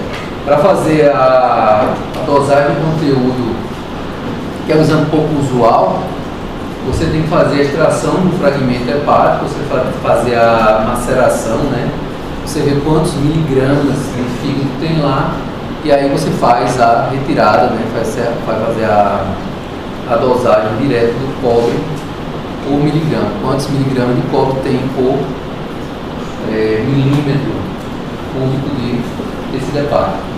Para fazer a dosagem de conteúdo, que é um exame pouco usual, você tem que fazer a extração do fragmento hepático, você tem que fazer a maceração, né? Você vê quantos miligramas de fígado tem lá, e aí você faz a retirada, né? Vai fazer a dosagem direto do cobre por miligrama. Quantos miligramas de cobre tem por milímetro cúbico de tecido hepático.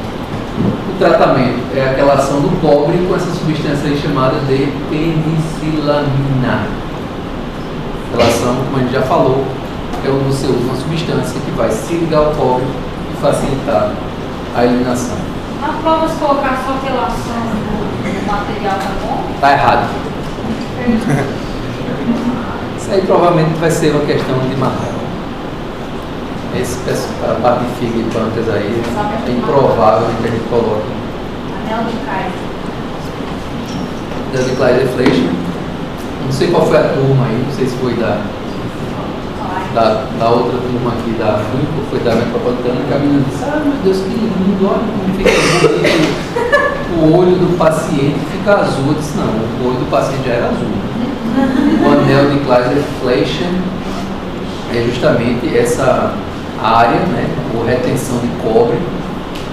O tratamento é aquela ação do cobre com essa substância aí chamada de penicilamina. Aquela ação, como a gente já falou, é onde você usa uma substância que vai se ligar ao cobre e facilitar a eliminação. Na prova, se colocar só aquela ação do material, tá bom? Está errado. Isso aí provavelmente vai ser uma questão de martelo. A parte de fígado e pâncreas aí é improvável que a gente coloque. Anel de Kaiser. Anel de Kaiser Fleischmann. Não sei qual foi a turma aí, não sei se foi da outra turma aqui da FUNC, ou foi da Metropolitana, que a menina disse: ah, meu Deus, que lindo, olha como fica bonito. O olho do paciente fica azul. Eu disse: não, o olho do paciente já era azul. O anel de Kaiser Fleischmann é justamente essa área, né, ou retenção de cobre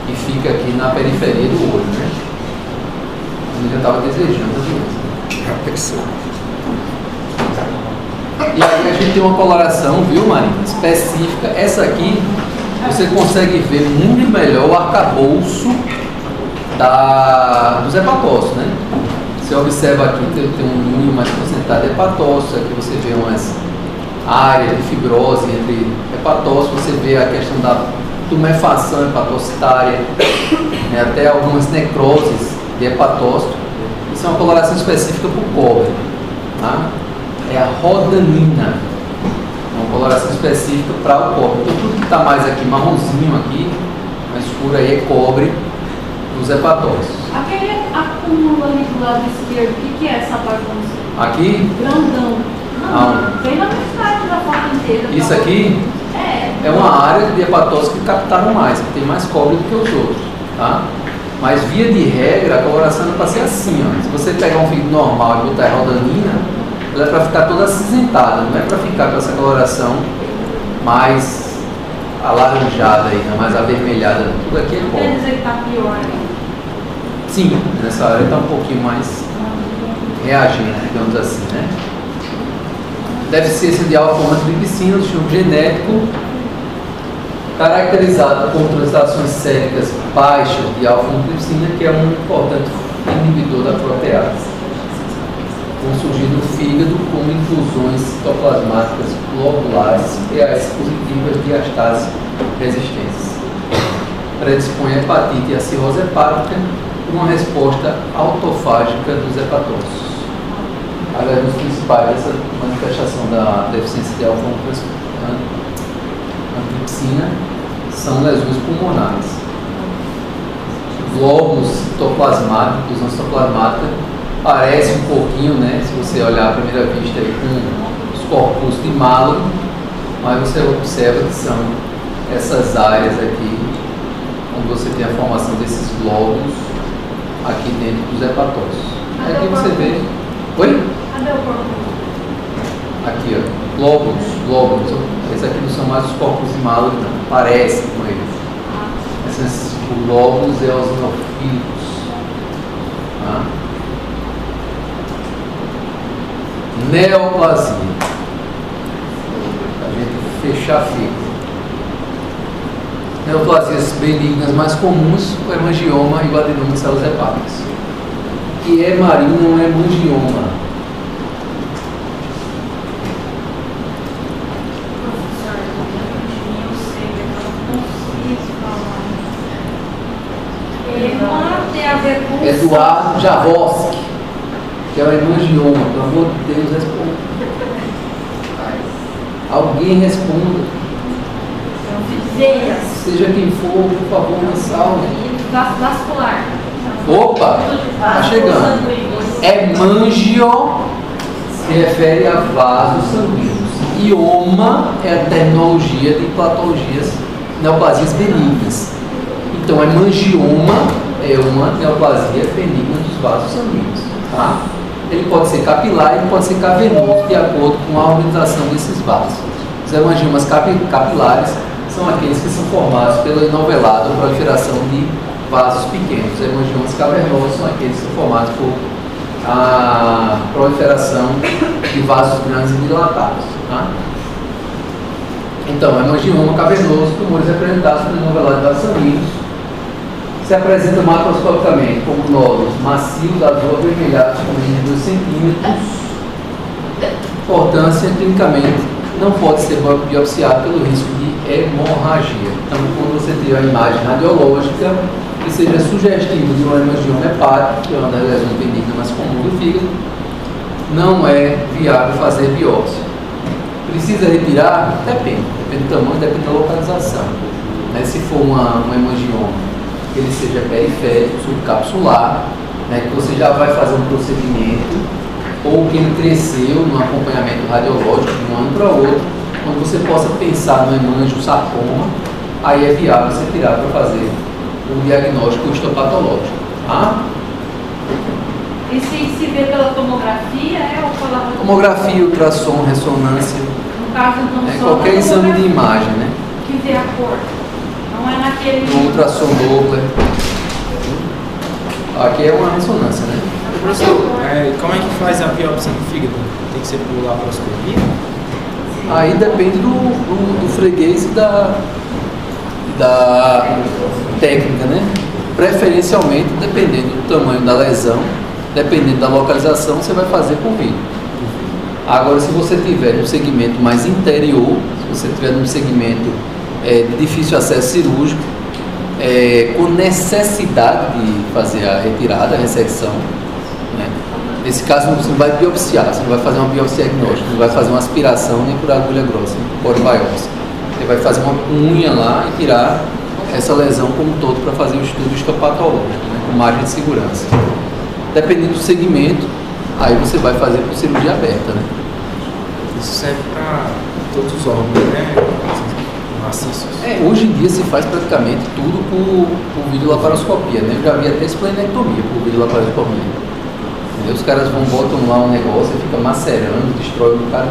que fica aqui na periferia do olho, né? Eu já estava desejando isso. E aí a gente tem uma coloração, viu, Marina, específica. Essa aqui você consegue ver muito melhor o arcabouço dos hepatócitos, né? Você observa aqui que tem um número mais concentrado de hepatócitos, aqui você vê umas áreas de fibrose entre hepatócitos, você vê a questão da tumefação hepatocitária, né, até algumas necroses de hepatócito. Isso é uma coloração específica para o cobre, tá? É a rodanina, uma coloração específica para o cobre. Então tudo que está mais aqui, marronzinho aqui, mais escuro aí, é cobre dos hepatócitos. Aquele acúmulo ali do lado esquerdo, o que é essa bagunça? Aqui? Grandão. Não. Bem na metade da foto inteira. Isso aqui é uma área de hepatócitos que captaram mais, que tem mais cobre do que os outros, tá? Mas via de regra, a coloração é para ser assim, ó. Se você pegar um fígado normal e botar a rodanina, ela é para ficar toda acinzentada, não é para ficar com essa coloração mais alaranjada aí, né? Mais avermelhada. Tudo aqui é Quer cobre. dizer que está pior, né? Sim, nessa área está um pouquinho mais reagente, digamos assim, né? Deficiência de alfa-onitripsina, do tipo genético, caracterizado por transações séricas baixas de alfa-onitripsina, que é um importante inibidor da protease. Vão surgir no fígado como inclusões citoplasmáticas globulares, PAS positivas, diastase resistentes. Predispõe a hepatite e a cirrose hepática por uma resposta autofágica dos hepatócitos. Agora, os principais dessa manifestação da deficiência de alfa-onitripsina são lesões pulmonares. Glóbulos citoplasmáticos, lesão citoplasmática, parece um pouquinho, né, se você olhar à primeira vista aí, com os corpos de Mallory, mas você observa que são essas áreas aqui, onde você tem a formação desses glóbulos aqui dentro dos hepatócitos. Aqui você vê. Oi? Cadê o corpo? Aqui, ó. Glóbulos. Esses aqui não são mais os corpos de Mallory, não. Parecem com eles. Esses glóbulos eosinofílicos. Tá? Neoplasia. deixar feito. Neoplasias benignas mais comuns, o hemangioma e o adenoma de células hepáticas. Que é marinho, não é hemangioma. Professor, eu sei que eu não consigo falar. Tem a ver com Eduardo Javoski, que é o hemangioma. Pelo amor de Deus, responda. Alguém responda. veias. Seja quem for, por favor, me salve. Vascular. Opa, está chegando. Hemangio se refere a vasos sanguíneos. Ioma é a terminologia de patologias, neoplasias benignas. Então, hemangioma é uma neoplasia benigna dos vasos sanguíneos. Tá? Ele pode ser capilar e ele pode ser cavernoso, de acordo com a organização desses vasos. Os hemangiomas capilares são aqueles que são formados pela enovelada ou proliferação de vasos pequenos. Os hemangiomas cavernosos são aqueles que são formados por a proliferação de vasos grandes e dilatados. Tá? Então, hemangioma cavernoso, tumores representados por enovelada de vasos sanguíneos, se apresenta macroscopicamente como nódulos macios, azul avermelhados com menos de 2 centímetros. Importância, clinicamente, não pode ser biopsiado pelo risco de hemorragia. Então, quando você tiver a imagem radiológica que seja sugestiva de um hemangioma hepático, que é uma das lesões benignas mais comum do fígado, não é viável fazer biópsia. Precisa retirar? Depende do tamanho, depende da localização. Se for um hemangioma, que ele seja periférico, subcapsular, que você já vai fazer um procedimento, ou que ele cresceu no acompanhamento radiológico de um ano para outro, quando você possa pensar no hemangiosarcoma, aí é viável você tirar para fazer o diagnóstico histopatológico. Tá? E se vê pela tomografia, ou pela... Tomografia, ultrassom, ressonância, no caso, então, só qualquer exame de imagem, né? Que vê a cor. Não é naquele... No ultrassom Doppler. Aqui é uma ressonância, né? Professor, como é que faz a biópsia no fígado? Tem que ser por laparoscopia? Aí depende do freguês e da técnica, né? Preferencialmente, dependendo do tamanho da lesão, dependendo da localização, você vai fazer por vídeo. Agora, se você tiver um segmento mais interior, se você tiver um segmento de difícil acesso cirúrgico, com necessidade de fazer a retirada, a ressecção, né? Nesse caso você não vai biopsiar, você não vai fazer uma biopsia diagnóstica, não vai fazer uma aspiração nem por agulha grossa, nem por biópsia. Você vai fazer uma unha lá e tirar essa lesão como um todo para fazer o estudo histopatológico, né? Com margem de segurança. Dependendo do segmento, aí você vai fazer por cirurgia aberta, né? Isso serve para todos os órgãos, né? Maciços. Hoje em dia se faz praticamente tudo por videolaparoscopia, né? Eu já vi até esplenectomia por videolaparoscopia. Os caras botam lá um negócio e fica macerando, destrói um bocado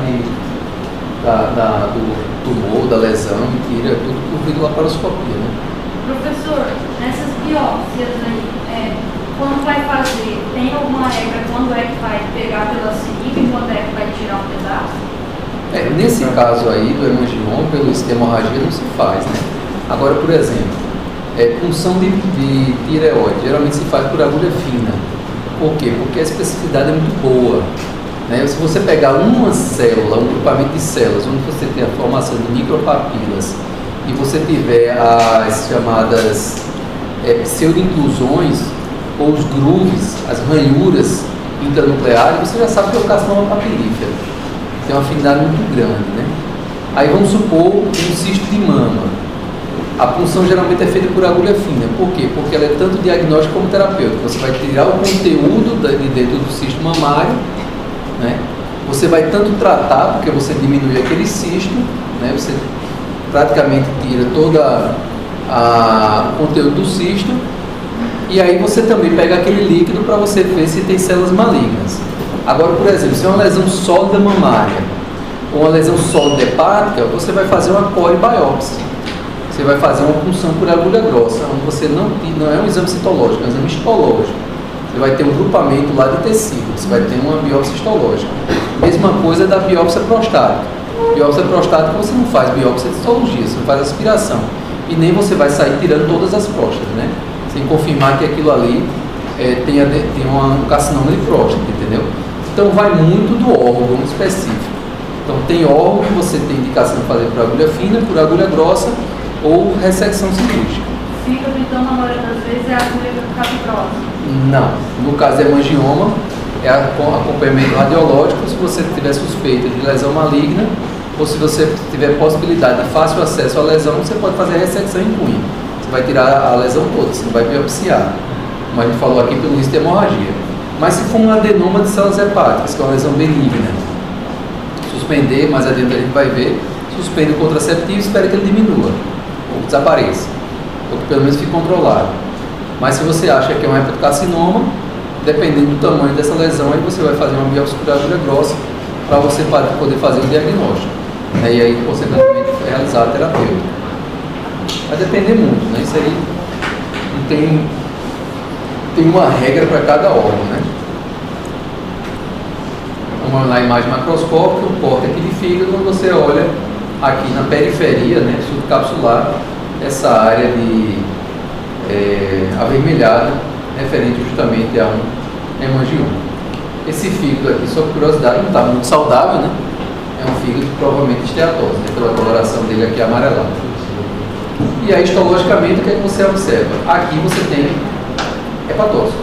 do tumor, da lesão e tira tudo por videolaparoscopia, né? Professor, nessas biópsias aí, quando vai fazer, tem alguma regra quando é que vai pegar pela seringa e quando é que vai tirar um pedaço? Nesse caso aí do hemangioma, pelo hemorragia não se faz, né? Agora, por exemplo, punção de tireoide, geralmente se faz por agulha fina. Por quê? Porque a especificidade é muito boa, né? Se você pegar uma célula, um grupamento de células, onde você tem a formação de micropapilas e você tiver as chamadas pseudo-inclusões ou os grooves, as ranhuras intranucleares, você já sabe que é o carcinoma papilífero. Tem uma afinidade muito grande, né? Aí vamos supor um cisto de mama. A punção geralmente é feita por agulha fina. Por quê? Porque ela é tanto diagnóstica como terapêutica. Você vai tirar o conteúdo de dentro do cisto mamário, né? Você vai tanto tratar, porque você diminui aquele cisto, né? Você praticamente tira todo o conteúdo do cisto, e aí você também pega aquele líquido para você ver se tem células malignas. Agora, por exemplo, se é uma lesão sólida mamária ou uma lesão sólida hepática, você vai fazer uma corebiópsia. Você vai fazer uma punção por agulha grossa, onde você não é um exame citológico, é um exame histológico. Você vai ter um grupamento lá de tecido, você vai ter uma biópsia histológica. Mesma coisa da biópsia prostática. Biópsia prostática você não faz biópsia de histologia, você não faz aspiração. E nem você vai sair tirando todas as próstatas, né? Sem confirmar que aquilo ali tem um carcinoma de próstata, entendeu? Então vai muito do órgão específico. Então tem órgão que você tem indicação de fazer por agulha fina, por agulha grossa ou ressecção cirúrgica. Fígado, então, na maioria das vezes é a agulha capibrosa. Não. No caso de hemangioma, é acompanhamento radiológico se você tiver suspeita de lesão maligna ou se você tiver possibilidade de fácil acesso à lesão, você pode fazer ressecção em punho. Você vai tirar a lesão toda, você não vai biopsiar. Como a gente falou aqui, pelo risco de hemorragia. Mas se for um adenoma de células hepáticas, que é uma lesão benigna, suspender, mais adiante a gente vai ver, suspende o contraceptivo e espera que ele diminua, ou desapareça, ou que pelo menos fique controlado. Mas se você acha que é um hepatocarcinoma, dependendo do tamanho dessa lesão, aí você vai fazer uma biópsia por agulha grossa para você poder fazer o diagnóstico. Né? E aí, consequentemente, realizar a terapia. Vai depender muito, né? Isso aí não tem uma regra para cada órgão, né? Vamos lá, imagem macroscópica, o corte aqui de fígado, quando você olha aqui na periferia, né, subcapsular, essa área de avermelhada, referente justamente a um hemangioma. Esse fígado aqui, só por curiosidade, não está muito saudável, né? É um fígado provavelmente esteatose, né, pela coloração dele aqui amarelada. E aí, histologicamente, o que é que você observa? Aqui você tem hepatose.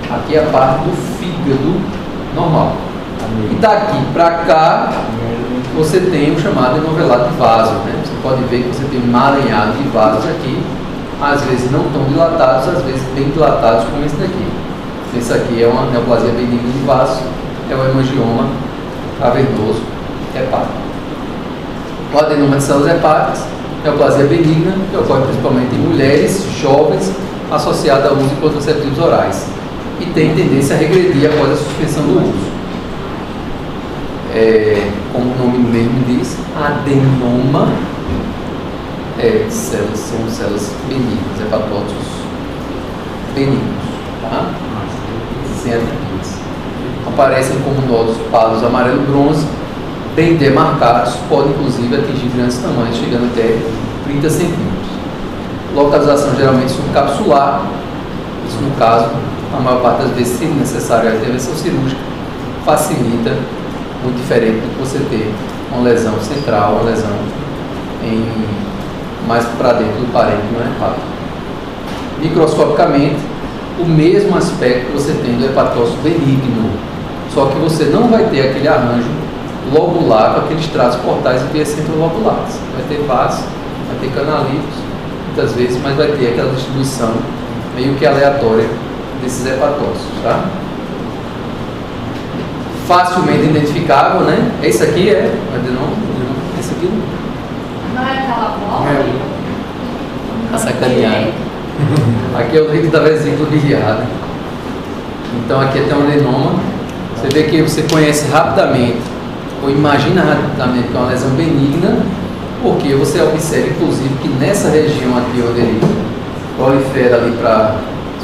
Aqui é a parte do fígado normal. E daqui para cá, você tem o chamado enovelado de vaso, né? Você pode ver que você tem um emaranhado de vasos aqui, às vezes não tão dilatados, às vezes bem dilatados como esse daqui. Esse aqui é uma neoplasia benigna de vaso, é o hemangioma cavernoso hepático. O adenoma de células hepáticas, neoplasia benigna, que ocorre principalmente em mulheres jovens associada ao uso de contraceptivos orais e tem tendência a regredir após a suspensão do uso. Como o nome mesmo diz, adenoma são células benignas, hepatócitos benignos, tá? Sem adipíase. Aparecem como nódulos pálidos amarelo-bronze, bem demarcados, podem inclusive atingir grandes tamanhos, chegando até 30 centímetros. Localização geralmente subcapsular, isso no caso, a maior parte das vezes, se necessário a intervenção cirúrgica, facilita, muito diferente do que você ter uma lesão central, uma lesão mais para dentro do parênquima hepático. Microscopicamente, o mesmo aspecto que você tem do hepatócito benigno, só que você não vai ter aquele arranjo lobular com aqueles traços portais e vias centrolobulares. Vai ter vasos, vai ter canalitos, muitas vezes, mas vai ter aquela distribuição meio que aleatória desses hepatócitos, tá? Facilmente identificável, né? Esse aqui esse aqui Não é aquela bola? Tá sacaneado. Aqui é o líquido da vesícula biliar. Então aqui tem um adenoma. Você vê que você conhece rapidamente, ou imagina rapidamente que é uma lesão benigna, porque você observa, inclusive, que nessa região aqui onde ele prolifera ali para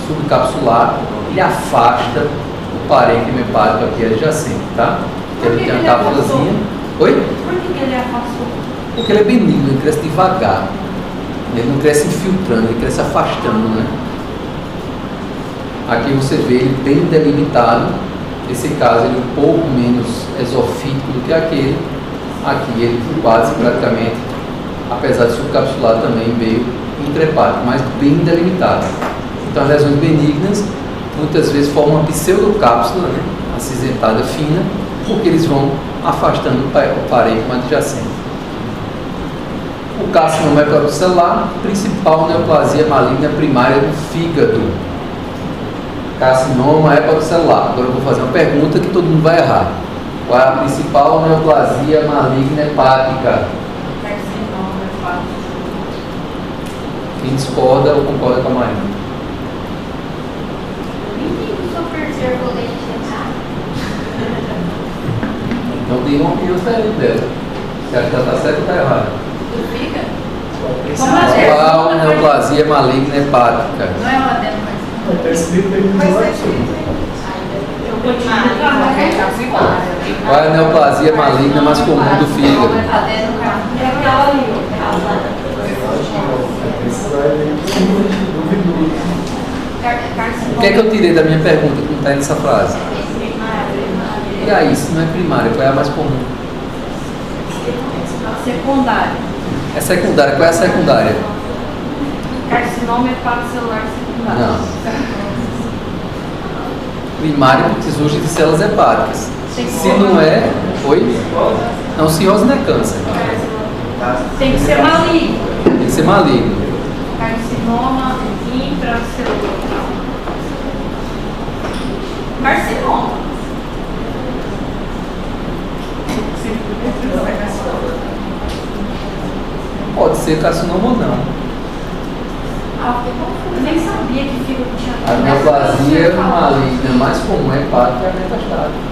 subcapsular, ele afasta o parênquima hepático aqui adjacente, tá? Ele tem uma cápsulazinha. Oi? Por que ele afastou? Porque ele é benigno, ele cresce devagar. Ele não cresce infiltrando, ele cresce afastando, né? Aqui você vê ele bem delimitado. Nesse caso, ele é um pouco menos esofítico do que aquele. Aqui ele quase praticamente, apesar de subcapsular também meio intrahepático, mas bem delimitado. Então as lesões benignas muitas vezes formam uma pseudocápsula, né, acinzentada fina, porque eles vão afastando o parênquima adjacente. O carcinoma hepatocelular, principal neoplasia maligna primária do fígado. Carcinoma hepatocelular. Agora eu vou fazer uma pergunta que todo mundo vai errar. Qual é a principal neoplasia maligna hepática? Carcinoma hepático. Quem discorda ou concorda com a Marina? Então diga uma opinião diferente dela. Você acha que ela está certa ou está errada? Do fígado? Qual neoplasia maligna hepática? Não é uma adenoma. Está escrito aí no Mas é relativo. que Qual é a neoplasia maligna mais comum do fígado? O que é que eu tirei da minha pergunta que não está nessa frase? E aí, se não é primária, qual é a mais comum? Secundária. É secundária, qual é a secundária? Carcinoma hepatocelular secundário. Não. Primária porque surge de células hepáticas. Se não é, oi? Não, cirrose não é câncer. Tem que ser maligno. Tem que ser maligno. Carcinoma intracelular. Carcinoma. Pode ser carcinoma ou não. Eu nem sabia que fígado tinha. A neoplasia maligna mais comum é hepática e a metastática.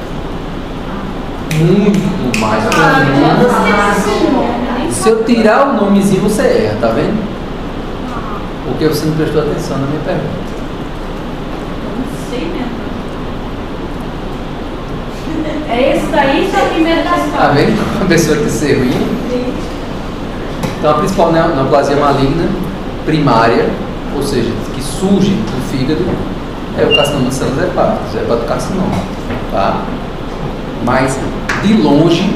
Muito mais comum. Se eu tirar o nomezinho, você erra, tá vendo? Porque você não prestou atenção na minha pergunta. Não sei mesmo. É esse daí, só que metastático. Tá vendo? A pessoa que ser ruim. Então a principal neoplasia maligna primária, ou seja, que surge do fígado, é o carcinoma de células hepáticas, é hepatocarcinoma, tá? Mas de longe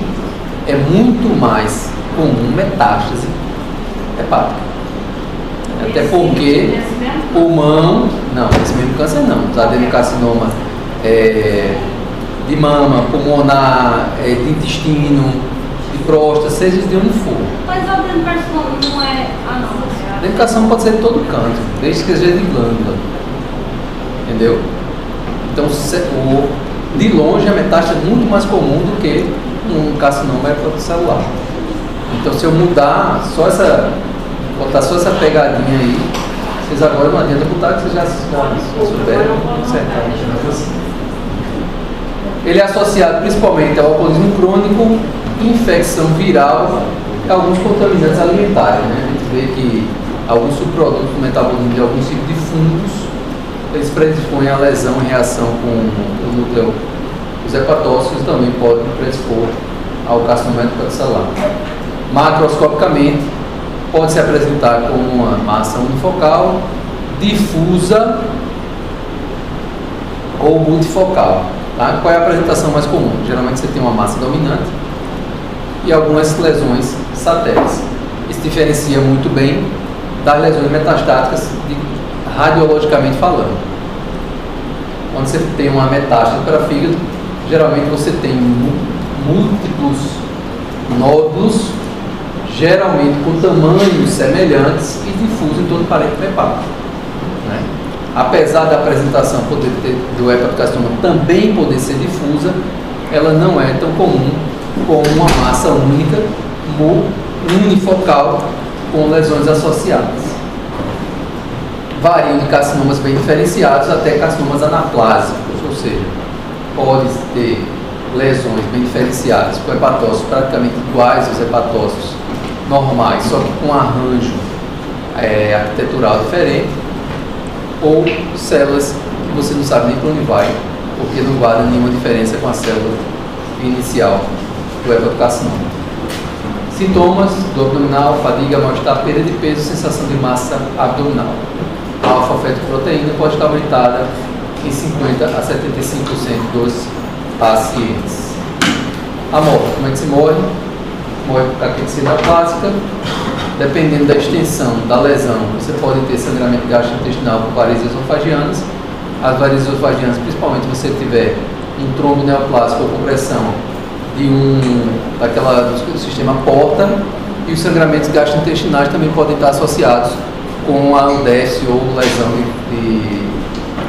é muito mais comum metástase hepática. Até porque pulmão, não, esse mesmo câncer não, os adenocarcinoma de mama, pulmonar, de intestino, de próstata, seja de onde for. Mas o adenocarcinoma não é. Ah, não. A adenocarcinoma pode ser de todo canto, desde que seja de glândula. Entendeu? Então, de longe, a metástase é muito mais comum do que um carcinoma hepatocelular. Então, se eu mudar botar só essa pegadinha aí, vocês agora não adianta botar que vocês já souberam. Ele é associado principalmente ao alcoolismo crônico, infecção viral e alguns contaminantes alimentares, né? A gente vê que alguns subprodutos do metabolismo de alguns tipos de fungos, eles predispõem a lesão em reação com o núcleo. Os hepatócitos também podem predispor ao carcinoma hepatocelular. Macroscopicamente, pode se apresentar como uma massa unifocal, difusa ou multifocal. Tá? Qual é a apresentação mais comum? Geralmente você tem uma massa dominante e algumas lesões satélites. Isso diferencia muito bem das lesões metastáticas, radiologicamente falando. Quando você tem uma metástase para fígado, geralmente você tem múltiplos nódulos, geralmente com tamanhos semelhantes e difusos em todo o parênquima hepático. Né? Apesar da apresentação do hepatocarcinoma também poder ser difusa, ela não é tão comum como uma massa única, unifocal, com lesões associadas. Variam de carcinomas bem diferenciados até carcinomas anaplásicos, ou seja, pode ter lesões bem diferenciadas, com hepatócitos praticamente iguais aos hepatócitos normais, só que com arranjo arquitetural diferente, ou células que você não sabe nem para onde vai, porque não guarda nenhuma diferença com a célula inicial do hepatocarcinoma. Sintomas do abdominal: fadiga, mal-estar, perda de peso, sensação de massa abdominal. A alfa-fetoproteína pode estar aumentada em 50% a 75% dos pacientes. A morte: como é que se morre? Morre por caquexia anaplásica. Dependendo da extensão da lesão, você pode ter sangramento gastrointestinal por varizes esofágianas. As varizes esofágianas, principalmente se você tiver um trombo neoplásico ou compressão do sistema porta, e os sangramentos gastrointestinais também podem estar associados com o déficit ou lesão de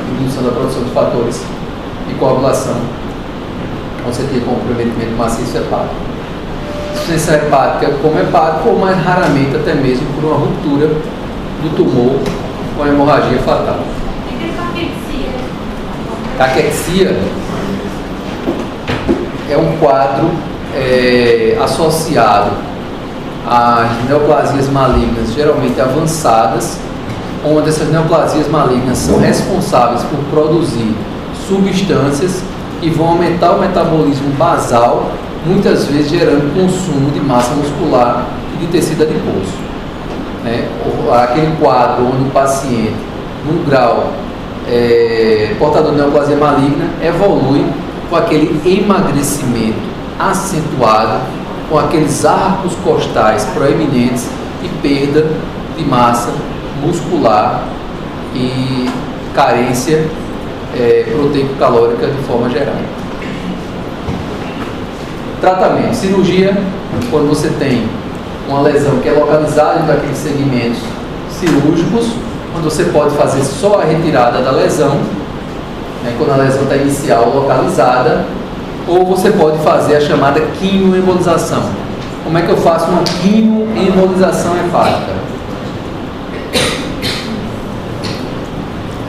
diminuição da produção de fatores de coagulação, quando você tem comprometimento maciço hepático. Insuficiência hepática como hepática, ou mais raramente até mesmo por uma ruptura do tumor com hemorragia fatal. Caquexia é um quadro associado às neoplasias malignas, geralmente avançadas, onde essas neoplasias malignas são responsáveis por produzir substâncias que vão aumentar o metabolismo basal, muitas vezes gerando consumo de massa muscular e de tecido adiposo. Né? Aquele quadro onde o paciente, num grau portador de neoplasia maligna, evolui com aquele emagrecimento acentuado, com aqueles arcos costais proeminentes e perda de massa muscular e carência proteico-calórica de forma geral. Tratamento: cirurgia, quando você tem uma lesão que é localizada em daqueles segmentos cirúrgicos, quando você pode fazer só a retirada da lesão, né, quando a lesão está inicial localizada, ou você pode fazer a chamada quimioembolização. Como é que eu faço uma quimioembolização hepática?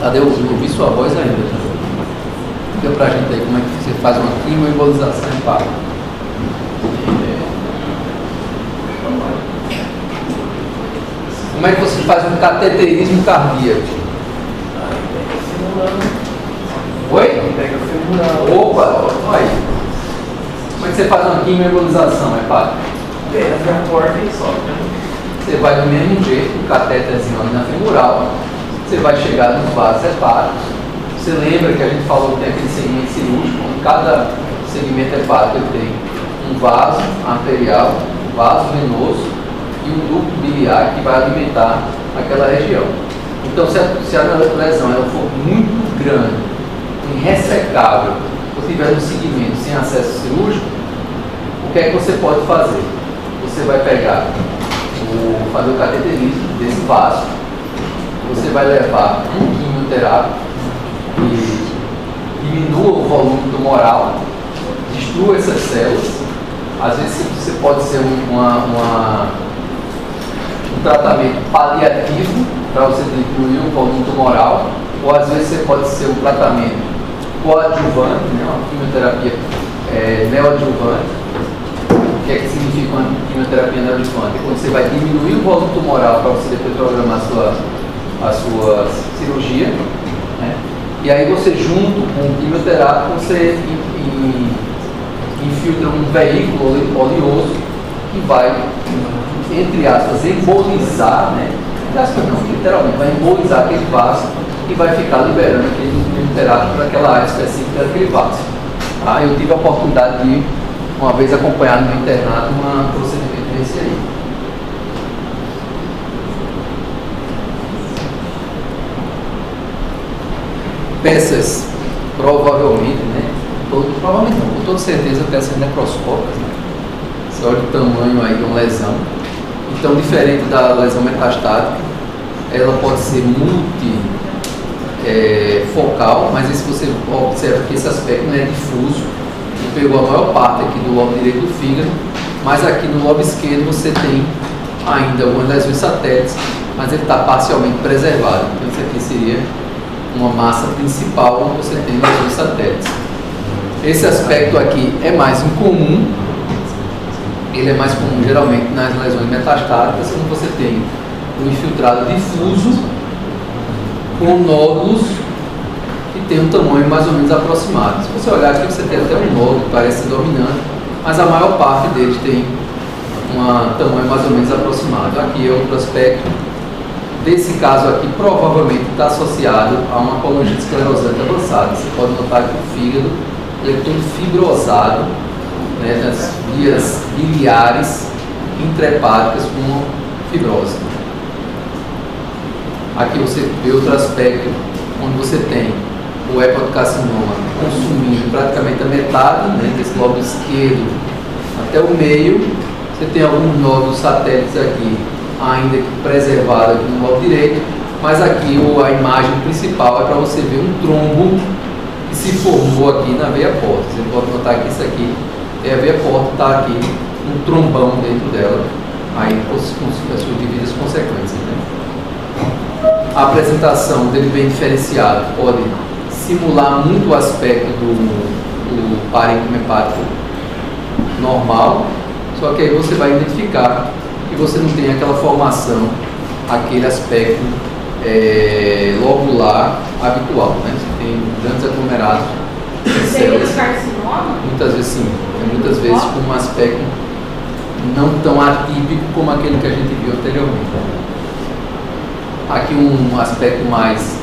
Cadê? Eu ouvi sua voz ainda. Diga pra gente aí como é que você faz uma quimioembolização hepática. Como é que você faz um cateterismo cardíaco? Oi? Opa, olha aí. Como é que você faz uma quimioembolização hepática? Você vai do mesmo jeito, com o cateterzinho ali na femoral, você vai chegar nos vasos hepáticos. Você lembra que a gente falou que tem aquele segmento cirúrgico, onde cada segmento hepático tem um vaso arterial, um vaso venoso e um ducto biliar que vai alimentar aquela região. Então, se a lesão ela for muito grande, irressecável, ou tiver um segmento sem acesso cirúrgico, o que é que você pode fazer? Você vai pegar, fazer o cateterismo desse vaso, você vai levar um quimioterápico que diminua o volume tumoral, destrua essas células. Às vezes você pode ser um tratamento paliativo para você diminuir o volume tumoral, ou às vezes você pode ser um tratamento coadjuvante, né, uma quimioterapia neoadjuvante. O que é que significa uma quimioterapia neoadjuvante? É quando você vai diminuir o volume tumoral para você depois programar a sua cirurgia, né? E aí você, junto com o quimioterápico, você infiltra um veículo oleoso que vai, entre aspas, embolizar, né? Não, literalmente, vai embolizar aquele vaso e vai ficar liberando aquele quimioterápico para aquela área específica daquele vaso. Tá? Eu tive a oportunidade de, uma vez, acompanhar no meu internato um procedimento desse aí. Peças, provavelmente, né? Provavelmente não, com toda certeza, peças necroscópicas, né? Você olha o tamanho aí de uma lesão. Então, diferente da lesão metastática, ela pode ser multifocal, mas aí, se você observa que esse aspecto não é difuso, não pegou a maior parte aqui do lobo direito do fígado, mas aqui no lobo esquerdo você tem ainda algumas lesões satélites, mas ele está parcialmente preservado. Então, isso aqui seria uma massa principal onde você tem lesões satélites. Esse aspecto aqui é mais incomum, ele é mais comum geralmente nas lesões metastáticas, quando você tem um infiltrado difuso com nódulos que tem um tamanho mais ou menos aproximado. Se você olhar aqui, você tem até um nódulo que parece ser dominante, mas a maior parte deles tem um tamanho mais ou menos aproximado. Aqui é outro aspecto. Desse caso aqui, provavelmente está associado a uma colangite esclerosante avançada. Você pode notar que o fígado ele é todo fibrosado, né, nas vias biliares intrahepáticas com fibrose. Aqui você vê outro aspecto, onde você tem o hepatocarcinoma consumindo praticamente a metade, né, desse lobo esquerdo até o meio. Você tem alguns nódulos satélites aqui, ainda que preservado aqui no lobo direito, mas aqui a imagem principal é para você ver um trombo que se formou aqui na veia porta. Você pode notar que isso aqui é a veia porta, está aqui um trombão dentro dela, aí com as suas devidas consequências, né? A apresentação dele bem diferenciado pode simular muito o aspecto do parênquima hepático normal, só que aí você vai identificar que você não tem aquela formação, aquele aspecto lobular habitual, né? Você tem grandes aglomerados de células como aquele que a gente viu anteriormente. Aqui um aspecto mais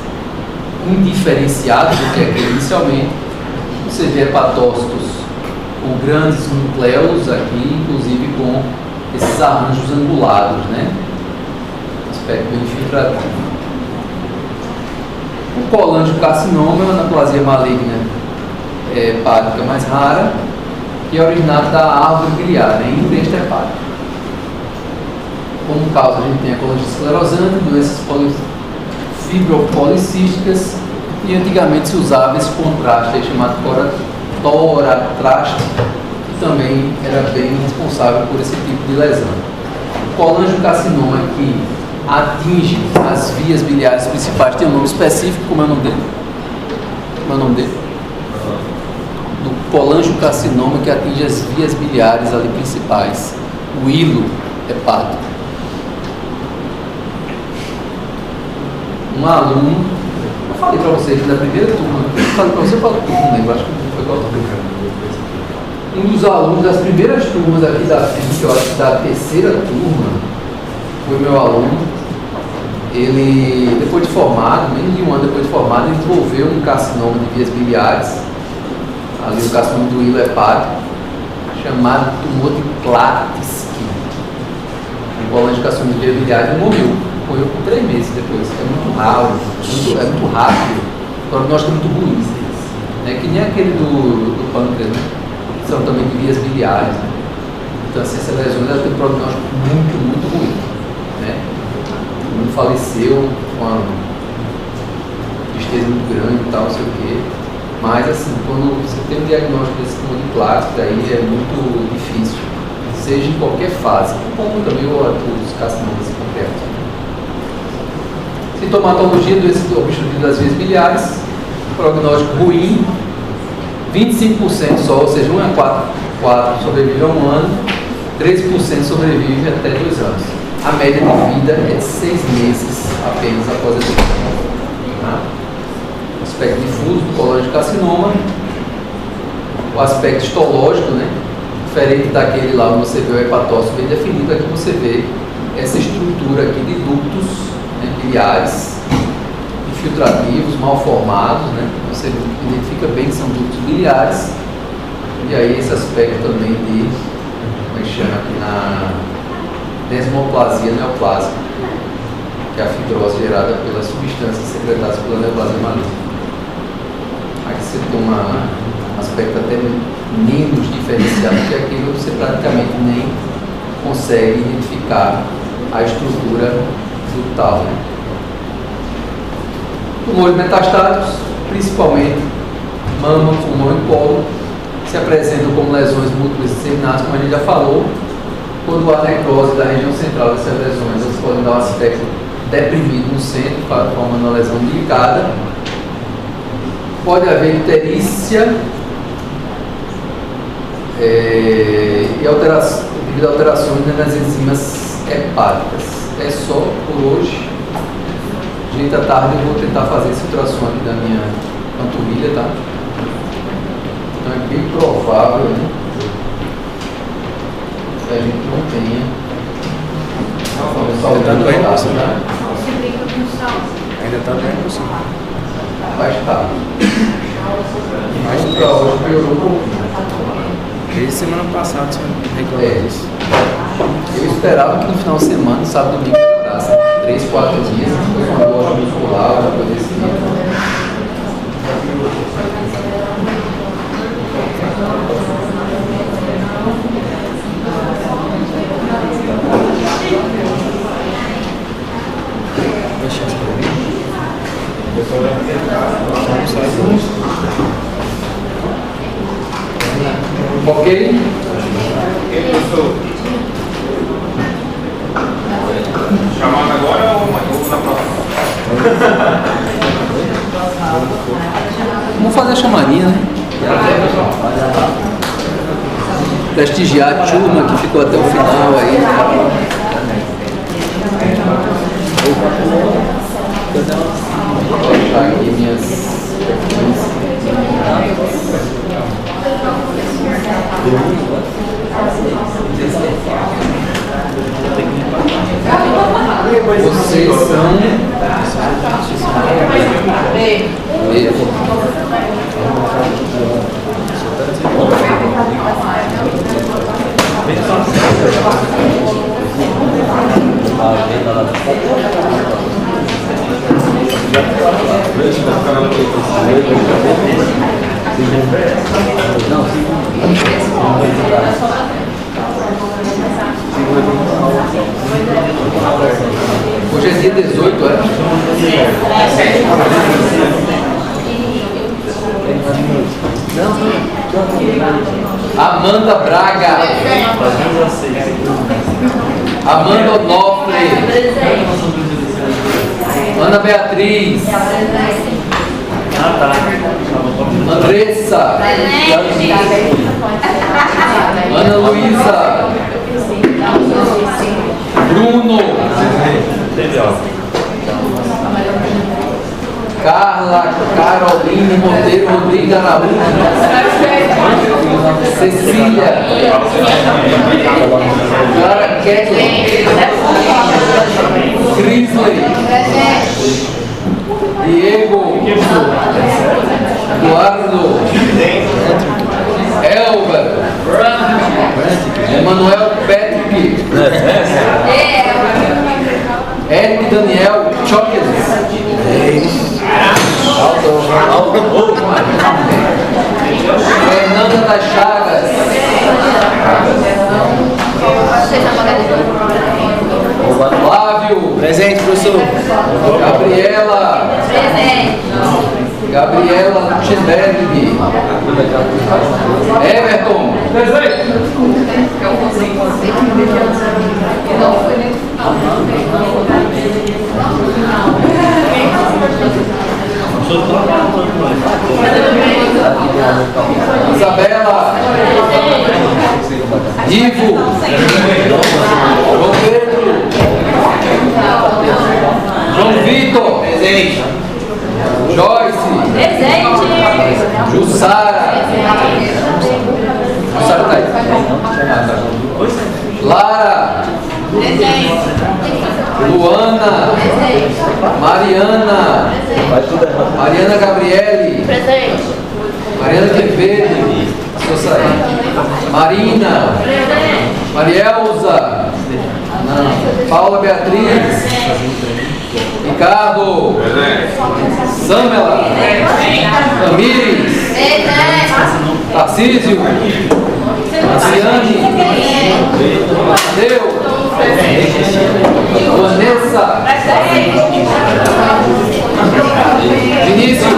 indiferenciado do que aquele inicialmente. Você vê hepatócitos com grandes nucleus aqui, inclusive com esses arranjos angulados, né? Aspecto bem infiltrativo. O colangiocarcinoma é uma neoplasia maligna hepática mais rara, que é originada da árvore biliar, né? Ingresto hepático. Como causa, a gente tem a colangite esclerosante, doenças fibropolicísticas, e antigamente se usava esse contraste aí chamado toratraste, que também era bem responsável por esse tipo de lesão. O colangiocarcinoma que atinge as vias biliares principais tem um nome específico, como é o nome dele? Como é o nome dele? Do colangiocarcinoma que atinge as vias biliares ali principais, o hilo hepático. Um aluno, eu falei para vocês da primeira turma, eu falei para você, não lembro, acho que foi qual turma. Um dos alunos das primeiras turmas aqui da FIC, eu acho que da terceira turma, foi meu aluno. Ele, depois de formado, menos de um ano depois de formado, ele desenvolveu um carcinoma de vias biliares, ali o carcinoma do hilo hepático, chamado tumor de Klatsky. Um colangiocarcinoma de vias biliares, e morreu com 3 meses depois. É muito raro, é muito rápido, o prognóstico é muito ruim, né? Que nem aquele do pâncreas, né? São também de vias biliares, né? Então, assim, essa lesão ela tem um prognóstico muito ruim, né? Um faleceu com uma tristeza muito grande e tal, não sei o quê. Mas, assim, quando você tem um diagnóstico desse tumor de Klatsky, aí é muito difícil, seja em qualquer fase, como também os carcinomas concretos. Sintomatologia, doença obstrutiva das vias biliares, prognóstico ruim, 25% só, ou seja, 1 a 4 sobrevive a 1 ano, 13% sobrevive até 2 anos. A média de vida é de 6 meses apenas após a doença. Tá? O aspecto difuso do colangiocarcinoma, o aspecto histológico, né? Diferente daquele lá onde você vê o hepatócito bem definido, aqui você vê essa estrutura aqui de ductos, né, biliares infiltrativos, mal formados, né? Você identifica bem que são ductos biliares, e aí esse aspecto também de, como é que chama aqui, na desmoplasia neoplásica, que é a fibrose gerada pelas substâncias secretadas pela neoplasia maligna. Aqui você tem um aspecto até menos diferenciado, que aquilo você praticamente nem consegue identificar a estrutura ductal, né? Tumores metastáticos, principalmente mama, pulmão e colo, se apresentam como lesões múltiplas disseminadas, como a gente já falou. Quando há necrose da região central dessas lesões, elas podem dar um aspecto deprimido no centro, formando uma lesão delicada. Pode haver icterícia e alteração, devido a alterações nas enzimas hepáticas. É só por hoje. Gente, à tarde eu vou tentar fazer esse ultrassom aqui da minha panturrilha, tá? Então é bem provável, né, que a gente não tenha. Ainda está doendo, você, né? Você brinca com sal. Ainda está doendo, você. Mas tá. Mas pra hoje piorou um pouquinho. Desde semana passada você reclamou disso. Eu esperava que no final de semana, sábado e domingo, melhorasse. 3, 4 dias, depois uma dor muscular, uma coisa desse tipo. Ok? Chamado agora ou na próxima? Vamos fazer a chamarinha, né? Prestigiar a turma que ficou até o final aí. Vou colocar aqui minhas. Hoje é dia 18, é? Amanda Braga. Amanda Onofre. Ana Beatriz. Andressa. Ana Luísa. Bruno. Carla Caroline Monteiro Rodrigues Araújo. Cecília. Clara Ketlin. Crisley. Diego. Eduardo. Elber. Emanuel Patrick. Eric Daniel Choques. Fernanda das Chagas. Flávio. Presente, professor. Gabriela. Gabriela Luxemberg. Everton. Isabela. Ivo. João Pedro. João Vitor. Joyce. Jussara. Jussara tá aí. Lara. Luana. Mariana. Mariana Gabriele. Mariana Quevedo. Marina. Marielza. Paula Beatriz. Ricardo. Samela. Tamires. Tarcísio. Marciane. Mateu. Vanessa. Vinícius.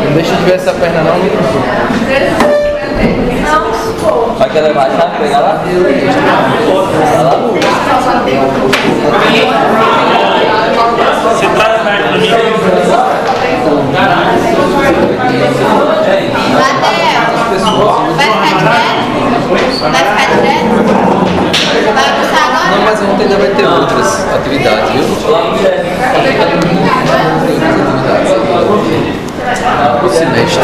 Não deixa de ver essa perna não. Vai querer mais, sabe? Pegar lá? Você tá perto do mim? Não, mas ontem ainda vai ter outras atividades, viu? O semestre.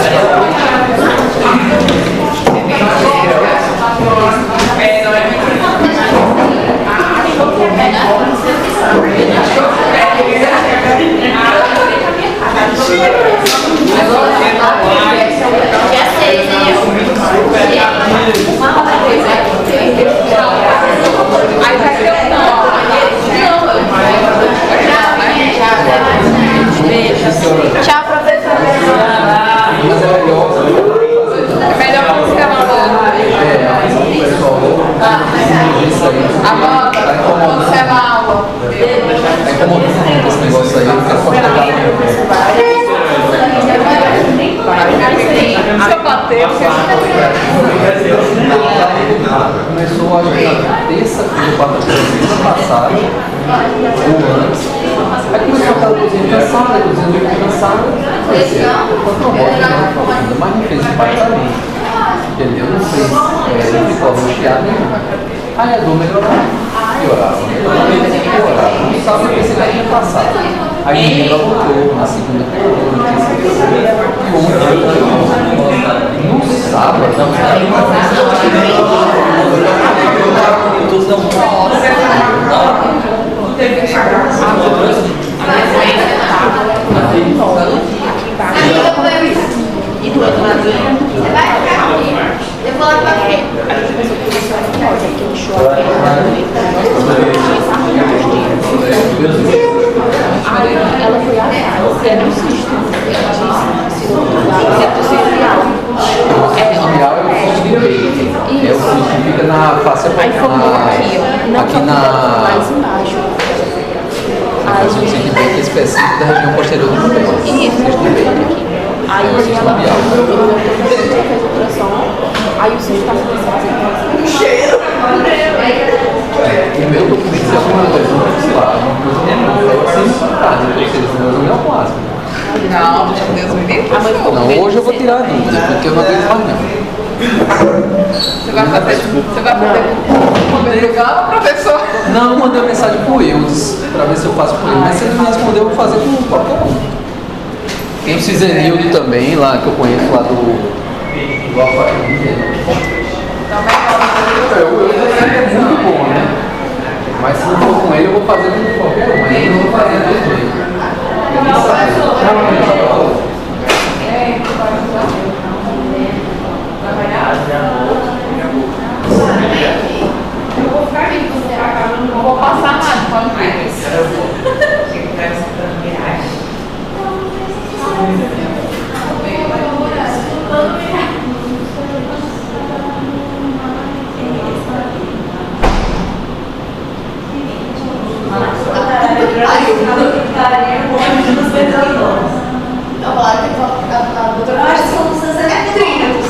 Tchau, professor. Mas é melhor como você Amanda, observa a aula. É incomodando esse negócio aí, eu quero cortar. Deixa eu bater, Começou a terça-feira, quarta-feira passada, ou antes. Aí começou aquela cozinha cansada, cansada. Mas não fez impactamento. Entendeu? Não fez, não ficou angustiado nenhum. Aí a dor melhorou. piorava. No sábado eu pensei que ia passar. Aí no domingo ela voltou, na segunda piorou, na terça piorou. E ontem, no sábado, E do outro lado, você vai ficar aqui. Eu vou lá pra frente. A gente pensou que isso era pior, porque o show aqui ela foi atrás, era um cisto. Ela disse, se não lá, é social. espiral é o cisto de peito. É o cisto que fica na face Aí formou aqui, ó. Não aqui só na mais embaixo. Aí o cisto de peito é específico da região posterior do peito. Isso, cisto de peito aqui. Aí ela fez ultrassom, aí o cisto estava desfazendo. Um cheiro! O meu documento é alguma coisa, sei lá, uma coisa sem suportar, depois eles não é o plasma. Não, Deus me livre. Não, hoje eu vou tirar a dúvida, porque eu não aguento mais não. Você vai fazer com o professor? Não, eu mandei uma mensagem pro Eudes, pra ver se eu faço com ele, mas se ele não responder, eu vou fazer com qualquer um. Tem o Cisenildo também, lá que eu conheço lá do Alfa. É muito bom, né? Mas se não for com ele, eu vou fazer com qualquer um. Mas eu não vou fazer do jeito. Não vou passar nada, pode ver. Eu vou lá que eu vou ficar com a doutora. Acho que são 60 centímetros.